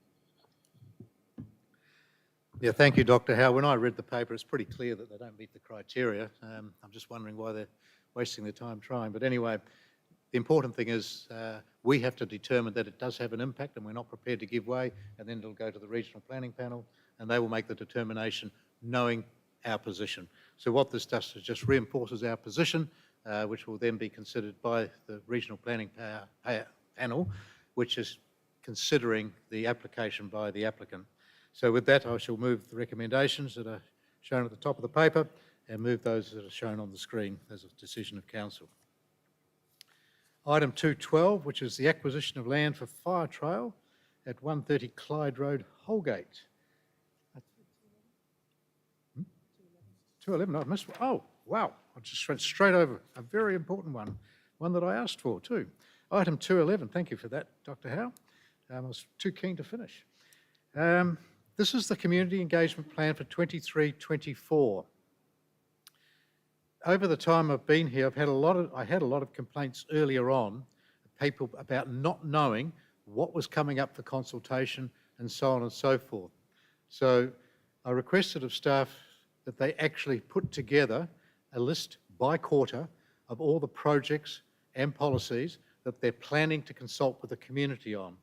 Yeah, thank you, Dr. Howe. When I read the paper, it's pretty clear that they don't meet the criteria. I'm just wondering why they're wasting their time trying. But anyway, the important thing is we have to determine that it does have an impact, and we're not prepared to give way, and then it'll go to the regional planning panel and they will make the determination knowing our position. So what this does is just reinforces our position, which will then be considered by the regional planning panel, which is considering the application by the applicant. So with that, I shall move the recommendations that are shown at the top of the paper and move those that are shown on the screen as a decision of council. Item 2.12, which is the acquisition of land for fire trail at 130 Clyde Road, Holgate. 2.11, I missed one. Oh, wow, I just went straight over a very important one that I asked for too. Item 211, thank you for that, Dr. Howe. I was too keen to finish. This is the Community Engagement Plan for 23-24. Over the time I've been here, I had a lot of complaints earlier on, people about not knowing what was coming up for consultation and so on and so forth. So I requested of staff that they actually put together a list by quarter of all the projects and policies that they're planning to consult with the community on.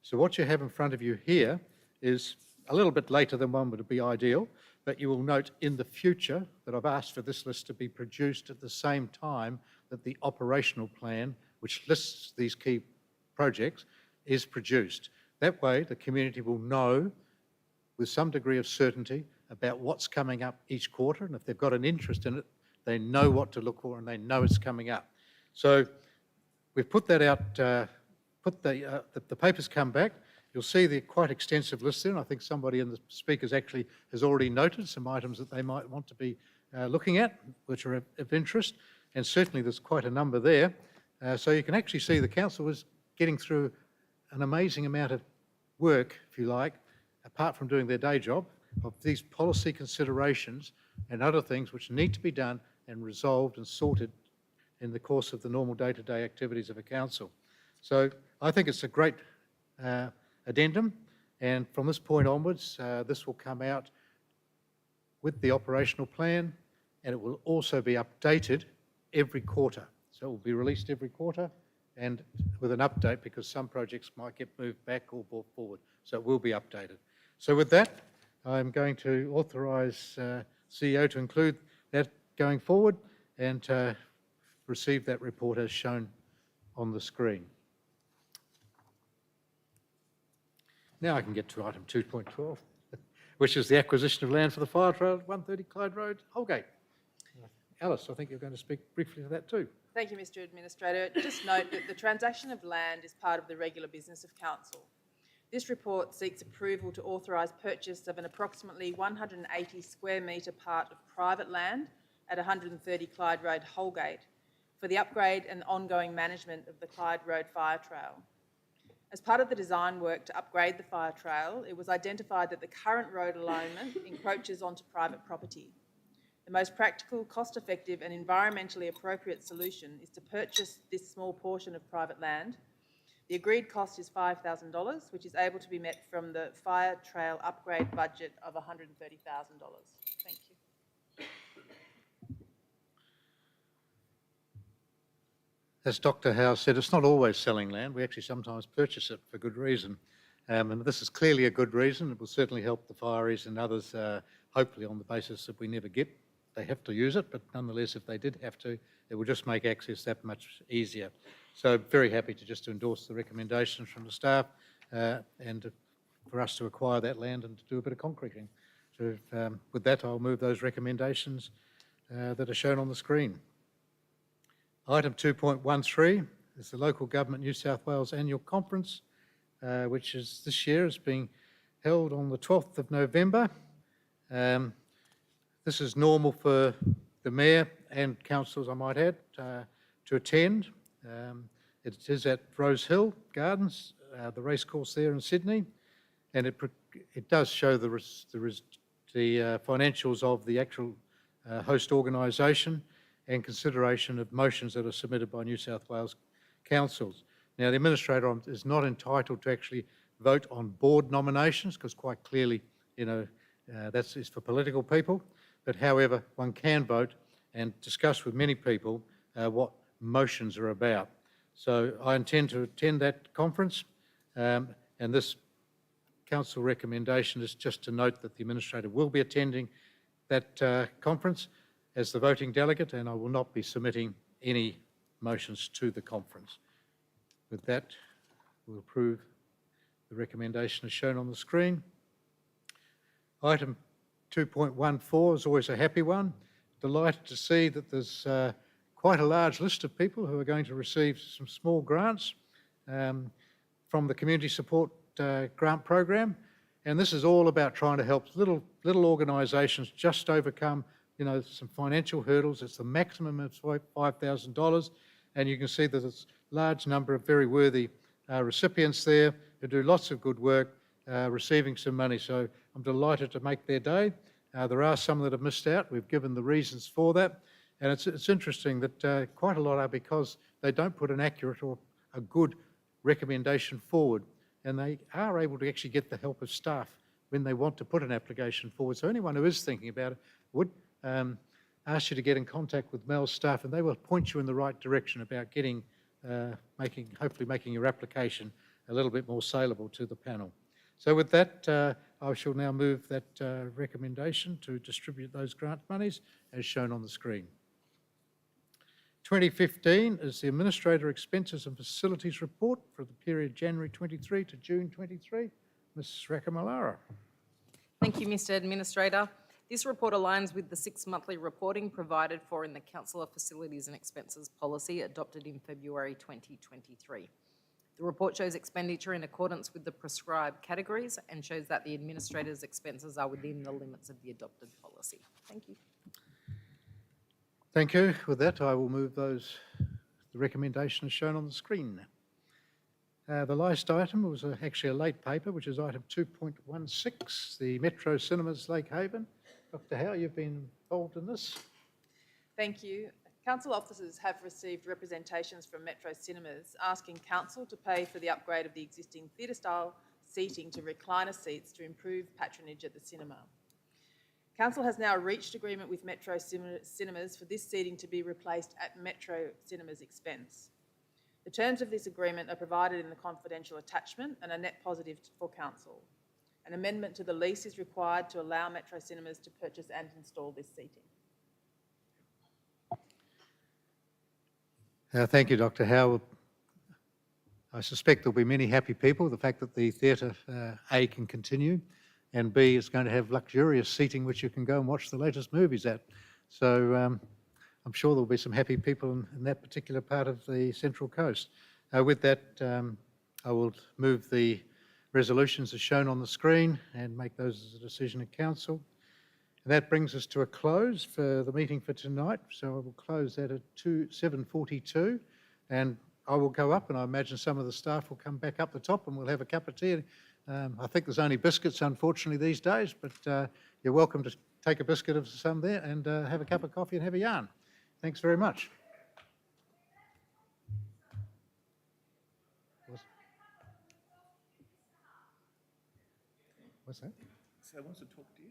So what you have in front of you here is a little bit later than one would be ideal, but you will note in the future that I've asked for this list to be produced at the same time that the operational plan, which lists these key projects, is produced. That way, the community will know with some degree of certainty about what's coming up each quarter, and if they've got an interest in it, they know what to look for and they know it's coming up. So we've put that out, the papers come back. You'll see the quite extensive list there, and I think somebody in the speakers actually has already noted some items that they might want to be looking at, which are of interest, and certainly there's quite a number there. So you can actually see the council is getting through an amazing amount of work, if you like, apart from doing their day job, of these policy considerations and other things which need to be done and resolved and sorted in the course of the normal day-to-day activities of a council. So I think it's a great addendum, and from this point onwards, this will come out with the operational plan, and it will also be updated every quarter. So it will be released every quarter and with an update, because some projects might get moved back or brought forward. So it will be updated. So with that, I'm going to authorise CEO to include that going forward and receive that report as shown on the screen. Now I can get to item 2.12, which is the acquisition of land for the fire trail at 130 Clyde Road, Holgate. Alice, I think you're going to speak briefly to that too. Thank you, Mr Administrator. Just note that the transaction of land is part of the regular business of Council. This report seeks approval to authorise purchase of an approximately 180 square metre part of private land at 130 Clyde Road, Holgate, for the upgrade and ongoing management of the Clyde Road Fire Trail. As part of the design work to upgrade the fire trail, it was identified that the current road alignment encroaches onto private property. The most practical, cost-effective and environmentally appropriate solution is to purchase this small portion of private land. The agreed cost is $5,000, which is able to be met from the fire trail upgrade budget of $130,000. Thank you. As Dr. Howe said, it's not always selling land. We actually sometimes purchase it for good reason. And this is clearly a good reason. It will certainly help the fireys and others, hopefully on the basis that we never get. They have to use it, but nonetheless, if they did have to, it will just make access that much easier. So very happy to just endorse the recommendations from the staff and for us to acquire that land and to do a bit of concreting. So with that, I'll move those recommendations that are shown on the screen. Item 2.13 is the Local Government New South Wales Annual Conference, which is this year is being held on the 12th of November. This is normal for the Mayor and councillors, I might add, to attend. It is at Rose Hill Gardens, the racecourse there in Sydney, and it does show the financials of the actual host organisation and consideration of motions that are submitted by New South Wales councils. Now, the Administrator is not entitled to actually vote on board nominations, because quite clearly, that is for political people. But however, one can vote and discuss with many people what motions are about. So I intend to attend that conference, and this council recommendation is just to note that the Administrator will be attending that conference as the voting delegate, and I will not be submitting any motions to the conference. With that, we'll approve the recommendation as shown on the screen. Item 2.14 is always a happy one. Delighted to see that there's quite a large list of people who are going to receive some small grants from the Community Support Grant Program. And this is all about trying to help little organisations just overcome some financial hurdles. It's the maximum of $5,000, and you can see that large number of very worthy recipients there who do lots of good work receiving some money. So I'm delighted to make their day. There are some that have missed out. We've given the reasons for that. And it's interesting that quite a lot are because they don't put an accurate or a good recommendation forward. And they are able to actually get the help of staff when they want to put an application forward. So anyone who is thinking about it would ask you to get in contact with Mel's staff, and they will point you in the right direction about getting, hopefully making your application a little bit more saleable to the panel. So with that, I shall now move that recommendation to distribute those grant monies as shown on the screen. 2015 is the Administrator Expenses and Facilities Report for the period January 23 to June 23. Ms. Rakamallara. Thank you, Mr. Administrator. This report aligns with the 6 monthly reporting provided for in the Council of Facilities and Expenses policy adopted in February 2023. The report shows expenditure in accordance with the prescribed categories and shows that the Administrator's expenses are within the limits of the adopted policy. Thank you. Thank you. With that, I will move the recommendation as shown on the screen. The last item was actually a late paper, which is item 2.16, the Metro Cinemas Lake Haven. Dr. Howe, you've been involved in this. Thank you. Council officers have received representations from Metro Cinemas asking Council to pay for the upgrade of the existing theatre-style seating to recliner seats to improve patronage at the cinema. Council has now reached agreement with Metro Cinemas for this seating to be replaced at Metro Cinemas' expense. The terms of this agreement are provided in the confidential attachment and are net positive for Council. An amendment to the lease is required to allow Metro Cinemas to purchase and install this seating. Thank you, Dr. Howe. I suspect there'll be many happy people, the fact that the theatre, A, can continue, and B, is going to have luxurious seating which you can go and watch the latest movies at. So I'm sure there'll be some happy people in that particular part of the Central Coast. With that, I will move the resolutions as shown on the screen and make those as a decision of Council. And that brings us to a close for the meeting for tonight. So I will close that at 7:42, and I will go up, and I imagine some of the staff will come back up the top and we'll have a cup of tea. I think there's only biscuits, unfortunately, these days, but you're welcome to take a biscuit of some there and have a cup of coffee and have a yarn. Thanks very much. What's that? So I want to talk to you.